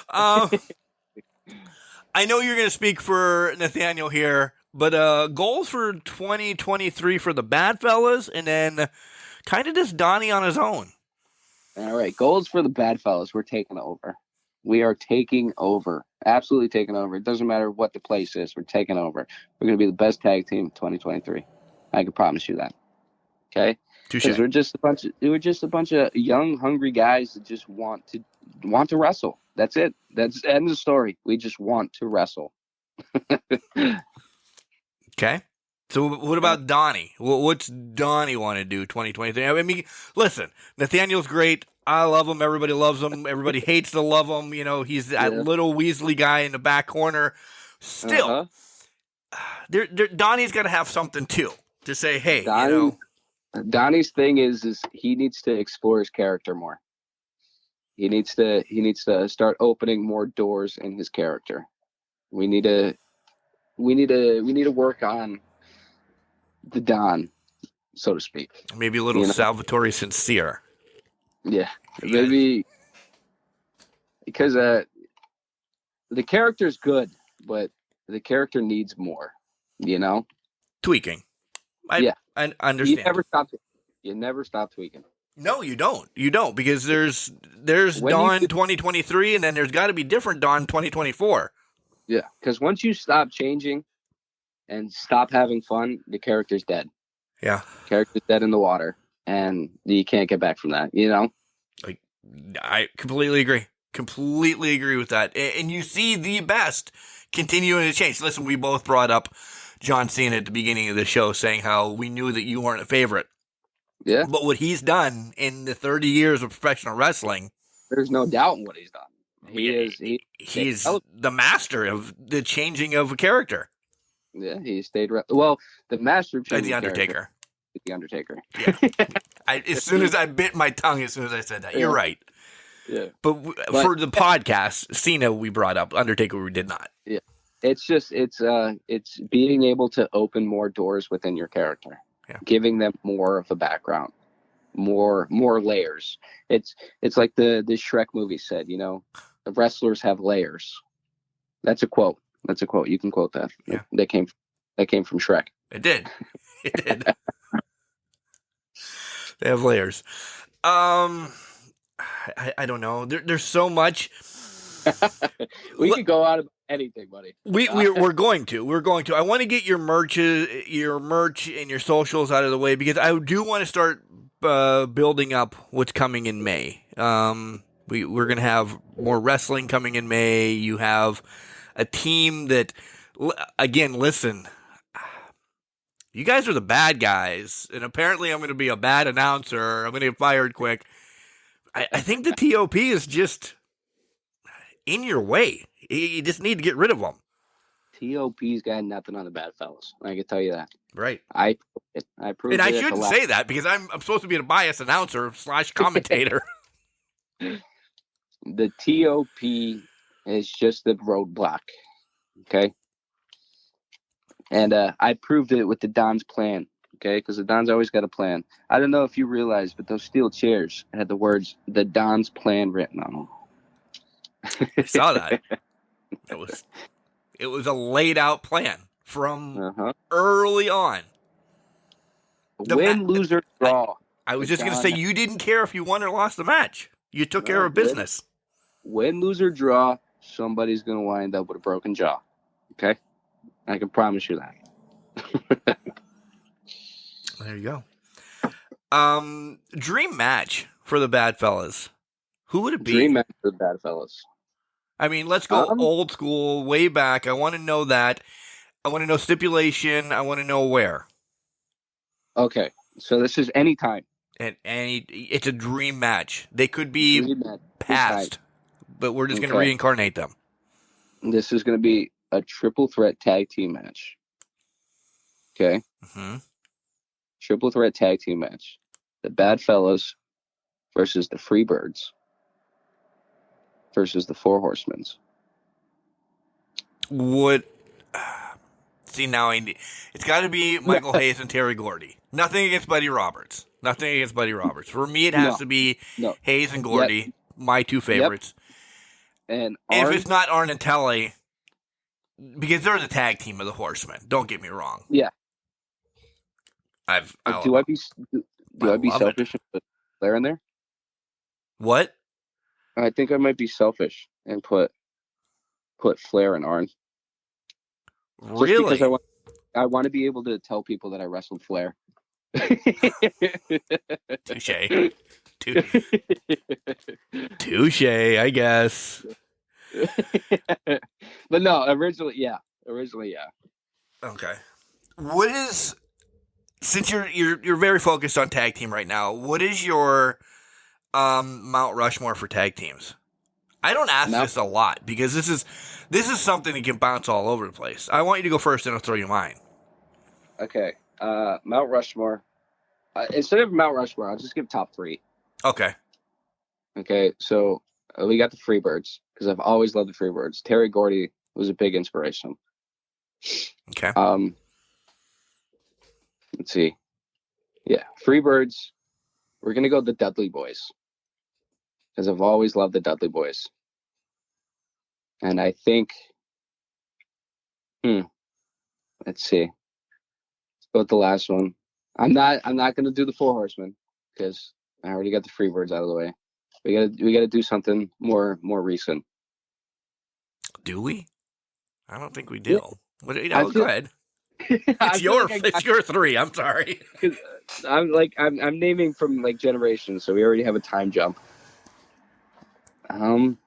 I know you're going to speak for Nathaniel here, but goals for 2023 for the Bad Fellas, and then kind of just Donnie on his own. All right, goals for the Bad Fellas. We're taking over. We are taking over. Absolutely taking over. It doesn't matter what the place is. We're taking over. We're going to be the best tag team in 2023. I can promise you that. Okay? Because we're just a bunch of young, hungry guys that just want to wrestle. That's it. That's the end of the story. We just want to wrestle. Okay. So what about Donnie? What's Donnie want to do 2023? I mean, listen, Nathaniel's great. I love him. Everybody loves him. Everybody hates to love him. You know, he's that little Weasley guy in the back corner. Still, Donnie's got to have something too to say, hey, Donnie's thing is he needs to explore his character more. He needs to start opening more doors in his character. We need to work on the Don, so to speak. Maybe a little Salvatore Sincere. Yeah, maybe because the character's good, but the character needs more. Tweaking. I understand. You never stop tweaking. No, you don't. You don't, because there's Dawn 2023, and then there's got to be different Dawn 2024. Yeah, because once you stop changing and stop having fun, the character's dead. Yeah, character's dead in the water, and you can't get back from that. I completely agree. Completely agree with that. And you see the best continuing to change. Listen, we both brought up John Cena at the beginning of the show, saying how we knew that you weren't a favorite. Yeah. But what he's done in the 30 years of professional wrestling, there's no doubt in what he's done. He's the master of the changing of a character. Yeah, he stayed. Well, the master of changing the Undertaker. The Undertaker. Yeah. As soon as I bit my tongue, as soon as I said that, you're right. Yeah. But for the podcast, Cena we brought up, Undertaker we did not. Yeah. It's just it's being able to open more doors within your character. Yeah. Giving them more of a background, more layers. It's like the Shrek movie said, the wrestlers have layers. That's a quote. You can quote that. Yeah. That came from Shrek. It did. They have layers. I don't know. There's so much. We could go out of anything, buddy. We're going to. I want to get your merch and your socials out of the way, because I do want to start building up what's coming in May. We're going to have more wrestling coming in May. You have a team that, again, listen, you guys are the bad guys, and apparently I'm going to be a bad announcer. I'm going to get fired quick. I think the T.O.P. is just in your way. You just need to get rid of them. T.O.P.'s got nothing on the Bad Fellas. I can tell you that. Right. I proved it. And I shouldn't say that, because I'm supposed to be a biased announcer / commentator. The T.O.P. is just the roadblock. Okay. And I proved it with the Don's plan. Okay, because the Don's always got a plan. I don't know if you realize, but those steel chairs had the words "the Don's plan" written on them. I saw that. It was a laid out plan from early on. Win, lose, or draw. I was just going to say, you didn't care if you won or lost the match. You took care of business. Win, lose, or draw, somebody's going to wind up with a broken jaw. Okay? I can promise you that. There you go. Dream match for the Bad Fellas. Who would it be? Dream match for the Bad Fellas. I mean, let's go old school, way back. I want to know that. I want to know stipulation. I want to know where. Okay, so this is anytime. It's a dream match. They could be past, but we're just going to reincarnate them. This is going to be a triple threat tag team match. Okay? Mm-hmm. Triple threat tag team match. The Bad Fellas versus the Freebirds versus the Four Horsemen. See, now it's got to be Michael Hayes and Terry Gordy. Nothing against Buddy Roberts. For me, it has to be Hayes and Gordy, my two favorites. Yep. And if it's not Arn and Telly, because they're the tag team of the Horsemen. Don't get me wrong. Yeah. Do I be selfish and put Flair in there? What? I think I might be selfish and put Flair and Arn. Really? Just because I want to be able to tell people that I wrestled Flair. Touche. Touche, I guess. But no, originally, yeah. Okay. What is, since you're very focused on tag team right now, what is your Mount Rushmore for tag teams? I don't ask this a lot because this is something that can bounce all over the place. I want you to go first, and I'll throw you mine. Okay. Mount Rushmore. Instead of Mount Rushmore, I'll just give top 3. Okay. Okay. So we got the Freebirds because I've always loved the Freebirds. Terry Gordy was a big inspiration. Okay. Let's see. Yeah, Freebirds. We're gonna go the Dudley Boys because I've always loved the Dudley Boys, and I think. Let's see. Let's go with the last one. I'm not gonna do the Four Horsemen because I already got the Freebirds out of the way. We gotta do something more recent. Do we? I don't think we do. Yeah. Go ahead. It's your 3. I'm sorry. I'm naming from like generations, so we already have a time jump. FBI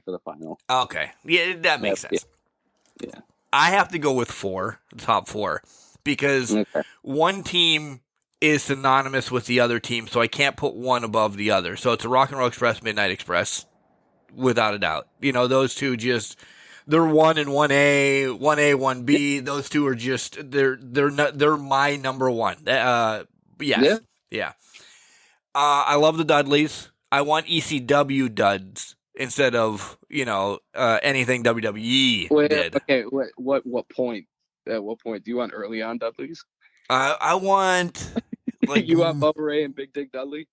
for the final. Okay. Yeah, that makes sense. Yeah. I have to go with 4, the top 4, because one team is synonymous with the other team, so I can't put one above the other. So it's a Rock and Roll Express, Midnight Express, without a doubt. You know, those two they're 1 and 1A, 1A, 1B. Those two are just they're my number 1. Yes. Yeah. I love the Dudleys. I want ECW duds instead of, anything WWE did. Okay, what point? At what point? Do you want early on Dudleys? I want you want Bubba Ray and Big Dick Dudley?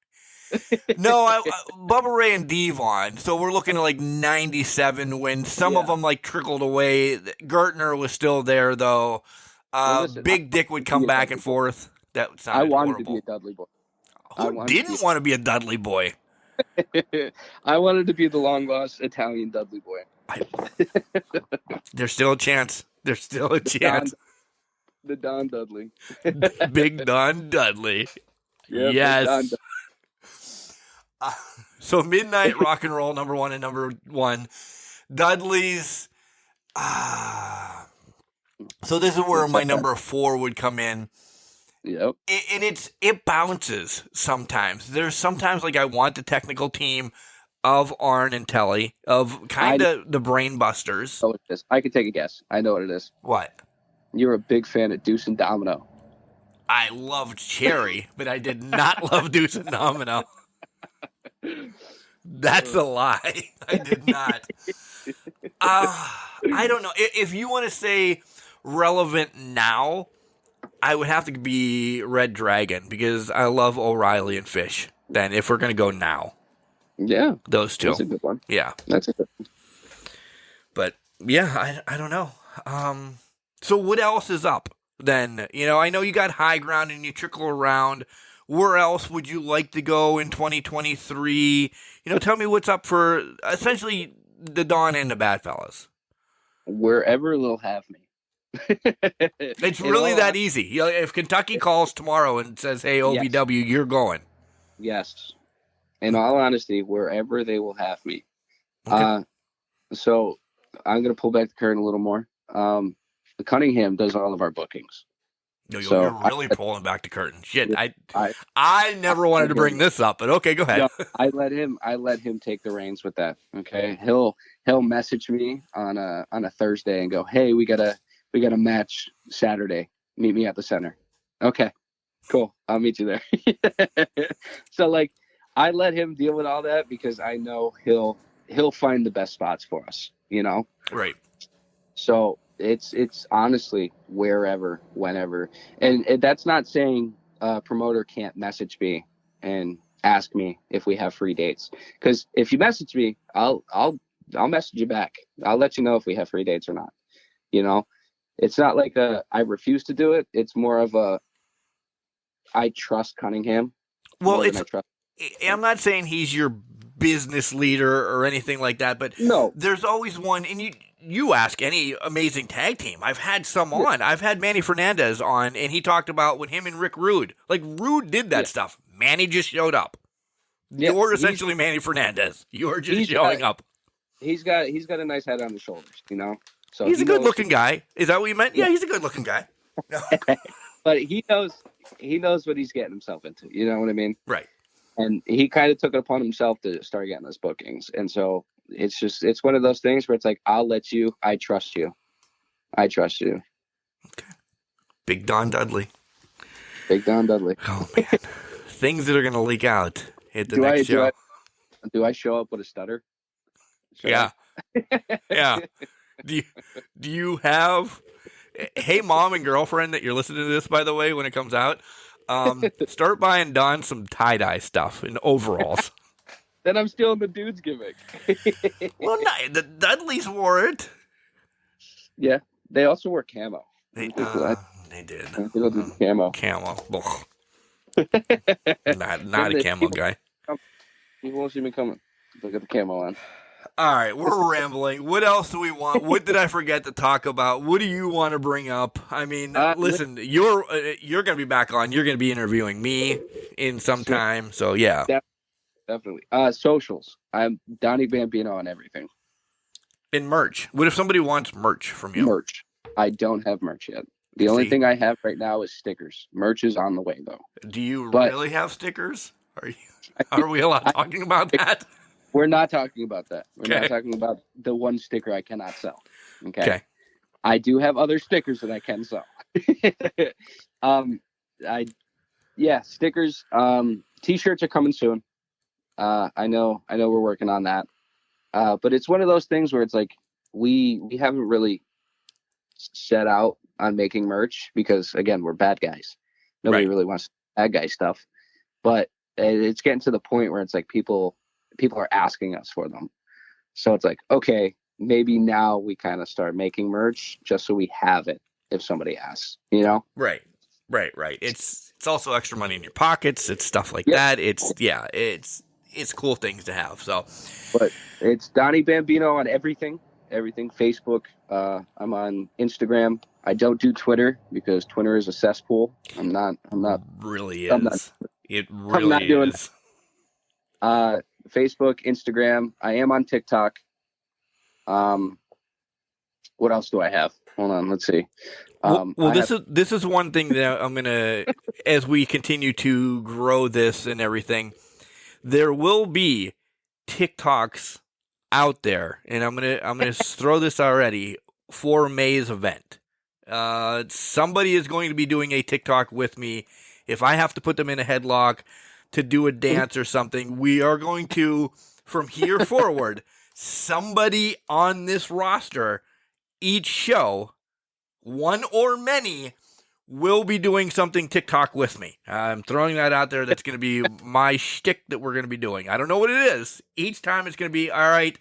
No, Bubba Ray and Devon. So we're looking at like 97 when some of them like trickled away. Gertner was still there though. Big Dick would come back and forth. That sounded horrible. I wanted to be a Dudley boy. Who didn't want to be a Dudley boy? I wanted to be the long lost Italian Dudley boy. There's still a chance. The Don Dudley. Big Don Dudley. Yep, yes. So Midnight Rock and Roll, number 1 and number 1. Dudley's. So this is where my number 4 would come in. Yep. It bounces sometimes. There's sometimes like I want the technical team of Arn and Telly, of kind of the Brain Busters. Oh, I could take a guess. I know what it is. What? You're a big fan of Deuce and Domino. I loved Cherry, but I did not love Deuce and Domino. That's a lie. I did not. I don't know. If you want to say relevant now, I would have to be Red Dragon because I love O'Reilly and Fish. Then if we're going to go now. Yeah. Those two. That's a good one. Yeah. That's a good one. But, yeah, I don't know. So what else is up? then? I know you got high ground and you trickle around. Where else would you like to go in 2023? Tell me what's up for essentially the Don and the Bad Fellas. Wherever they'll have me. It's really that easy. If Kentucky calls tomorrow and says, "Hey, OVW, yes. You're going." Yes. In all honesty, wherever they will have me. Okay. So I'm going to pull back the curtain a little more. Cunningham does all of our bookings. You're really pulling back the curtain. Shit, I never wanted to bring this up, but okay, go ahead. No, I let him take the reins with that. Okay, he'll message me on a Thursday and go, "Hey, we got a match Saturday. Meet me at the center." Okay, cool. I'll meet you there. So like, I let him deal with all that because I know he'll find the best spots for us. Right. So it's honestly wherever, whenever, and that's not saying a promoter can't message me and ask me if we have free dates. Because if you message me, I'll message you back. I'll let you know if we have free dates or not. It's not like I refuse to do it. It's more of I trust Cunningham. Well, I'm not saying he's your business leader or anything like that, but no, there's always one, and you ask any amazing tag team. I've had some on. I've had Manny Fernandez on, and he talked about when him and Rick Rude. Like, Rude did that stuff. Manny just showed up. Yeah, you're essentially Manny Fernandez. You're just showing up. He's got a nice head on his shoulders, So he's a good-looking guy. Is that what you meant? Yeah, he's a good-looking guy. No. But he knows what he's getting himself into. You know what I mean? Right. And he kind of took it upon himself to start getting us bookings. And so it's one of those things where it's like, I'll let you. I trust you. Okay. Big Don Dudley. Oh, man. Things that are going to leak out at the next show. Do I show up with a stutter? Yeah. Yeah. Do you have... Hey, mom and girlfriend that you're listening to this, by the way, when it comes out, start buying Don some tie-dye stuff and overalls. Then I'm stealing the dude's gimmick. Well, no, the Dudleys wore it. Yeah, they also wore camo. They did. Camo. Not a camo guy. You won't see me coming. Look at the camo on. All right, we're rambling. What else do we want? What did I forget to talk about? What do you want to bring up? I mean, listen, you're going to be back on. You're going to be interviewing me in some time. So, yeah. Definitely. Socials. I'm Donny Bambino on everything. And merch. What if somebody wants merch from you? Merch. I don't have merch yet. The only thing I have right now is stickers. Merch is on the way, though. Do you really have stickers? Are we allowed talking about that? We're not talking about that. We're not talking about the one sticker I cannot sell. Okay. I do have other stickers that I can sell. Stickers. T-shirts are coming soon. I know we're working on that. But it's one of those things where it's like we haven't really set out on making merch because again, we're bad guys. Nobody really wants bad guy stuff. But it's getting to the point where it's like people are asking us for them. So it's like, okay, maybe now we kind of start making merch just so we have it if somebody asks, Right. It's also extra money in your pockets. It's stuff like that. It's cool things to have. So, but it's Donny Bambino on everything, Facebook. I'm on Instagram. I don't do Twitter because Twitter is a cesspool. I'm not. Really is. It really is. Facebook, Instagram. I am on TikTok. What else do I have? Hold on, let's see. This is one thing that I'm gonna, as we continue to grow this and everything, there will be TikToks out there, and I'm gonna throw this already for May's event. Somebody is going to be doing a TikTok with me. If I have to put them in a headlock to do a dance or something, we are going to, from here forward, somebody on this roster, each show, one or many, will be doing something TikTok with me. I'm throwing that out there. That's going to be my shtick that we're going to be doing. I don't know what it is. Each time it's going to be, all right,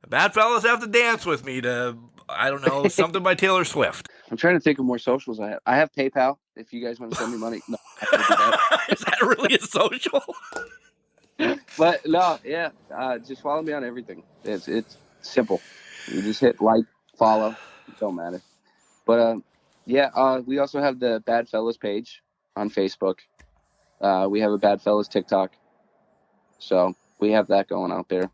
Bad fellas have to dance with me to, I don't know, something by Taylor Swift. I'm trying to think of more socials I have. I have PayPal if you guys want to send me money. No, I can't do that. Is that really a social? But no, yeah, just follow me on everything. It's simple. You just hit like, follow. It don't matter. But we also have the Bad Fellas page on Facebook. We have a Bad Fellas TikTok. So we have that going out there.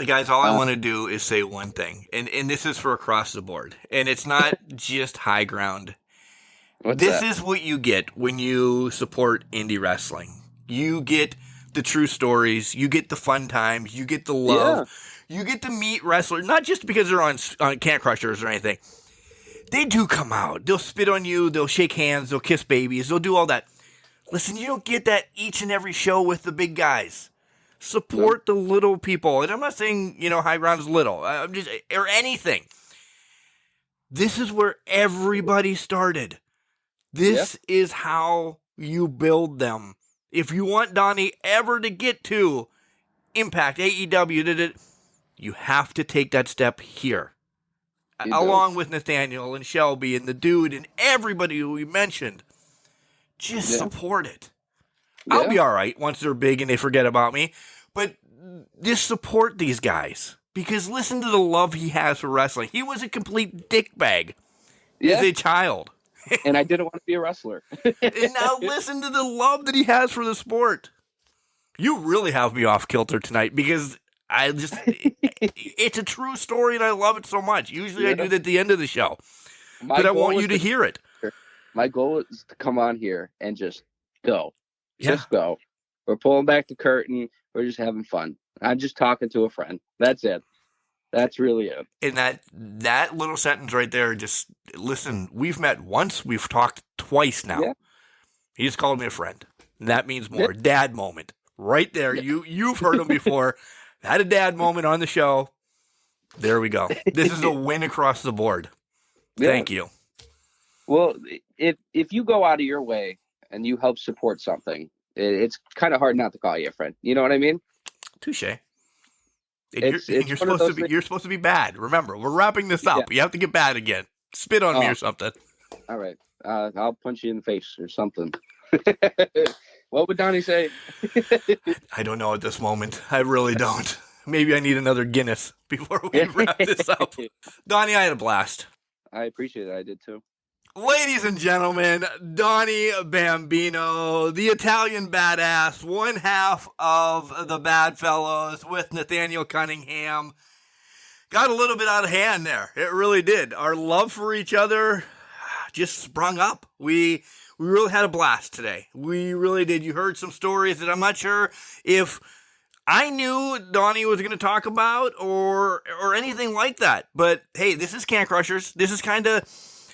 Guys, all I want to do is say one thing, and this is for across the board, and it's not just High Ground. This is what you get when you support indie wrestling. You get the true stories, you get the fun times, you get the love, you get to meet wrestlers, not just because they're on Can Crushers or anything. They do come out. They'll spit on you, they'll shake hands, they'll kiss babies, they'll do all that. Listen, you don't get that each and every show with the big guys. Support the little people. And I'm not saying, High Ground is little. I'm just, or anything. This is where everybody started. This is how you build them. If you want Donny ever to get to Impact, AEW, you have to take that step here. Along with Nathaniel and Shelby and the dude and everybody who we mentioned. Just support it. I'll be all right once they're big and they forget about me. But just support these guys. Because listen to the love he has for wrestling. He was a complete dickbag as a child. And I didn't want to be a wrestler. And now listen to the love that he has for the sport. You really have me off kilter tonight because it's a true story and I love it so much. Usually I do that at the end of the show. But I want you to hear it. My goal is to come on here and just go. Just go. We're pulling back the curtain. We're just having fun. I'm just talking to a friend. That's it. That's really it. And that little sentence right there, just listen, we've met once. We've talked twice now. Yeah. He just called me a friend. That means more. Dad moment. Right there. Yeah. You've heard him before. Had a dad moment on the show. There we go. This is a win across the board. Thank you. Well, if you go out of your way and you help support something, it's kind of hard not to call you a friend. You know what I mean? Touche. You're supposed to be bad. Remember, we're wrapping this up. You have to get bad again. Spit on me or something. All right. I'll punch you in the face or something. What would Donny say? I don't know at this moment. I really don't. Maybe I need another Guinness before we wrap this up. Donny, I had a blast. I appreciate it. I did too. Ladies and gentlemen, Donny Bambino, the Italian badass, one half of the Bad Fellows with Nathaniel Cunningham. Got a little bit out of hand there. It really did. Our love for each other just sprung up. We really had a blast today. We really did. You heard some stories that I'm not sure if I knew Donny was going to talk about or anything like that. But hey, this is Can Crushers. This is kind of,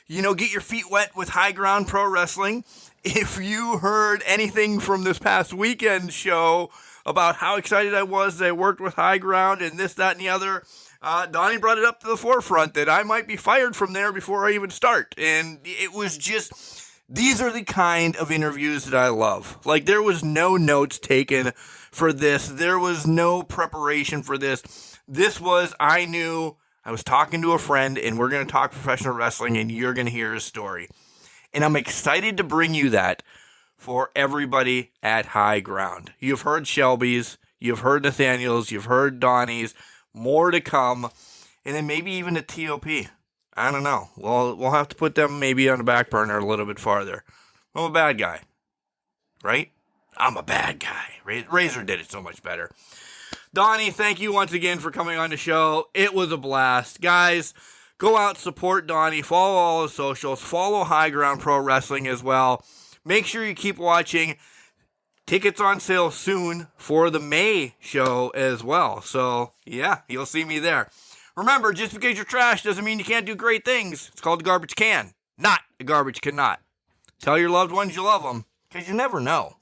get your feet wet with High Ground Pro Wrestling. If you heard anything from this past weekend show about how excited I was that I worked with High Ground and this, that, and the other, Donny brought it up to the forefront that I might be fired from there before I even start. And it was just, these are the kind of interviews that I love. Like, there was no notes taken for this. There was no preparation for this. This was, I knew I was talking to a friend, and we're going to talk professional wrestling, and you're going to hear his story. And I'm excited to bring you that for everybody at High Ground. You've heard Shelby's, you've heard Nathaniel's, you've heard Donny's, more to come, and then maybe even a T.O.P. I don't know. We'll have to put them maybe on the back burner a little bit farther. I'm a bad guy, right? I'm a bad guy. Razor did it so much better. Donny, thank you once again for coming on the show. It was a blast. Guys, go out, support Donny, follow all his socials, follow High Ground Pro Wrestling as well. Make sure you keep watching. Tickets on sale soon for the May show as well. So, yeah, you'll see me there. Remember, just because you're trash doesn't mean you can't do great things. It's called a garbage can, not a garbage cannot. Tell your loved ones you love them, because you never know.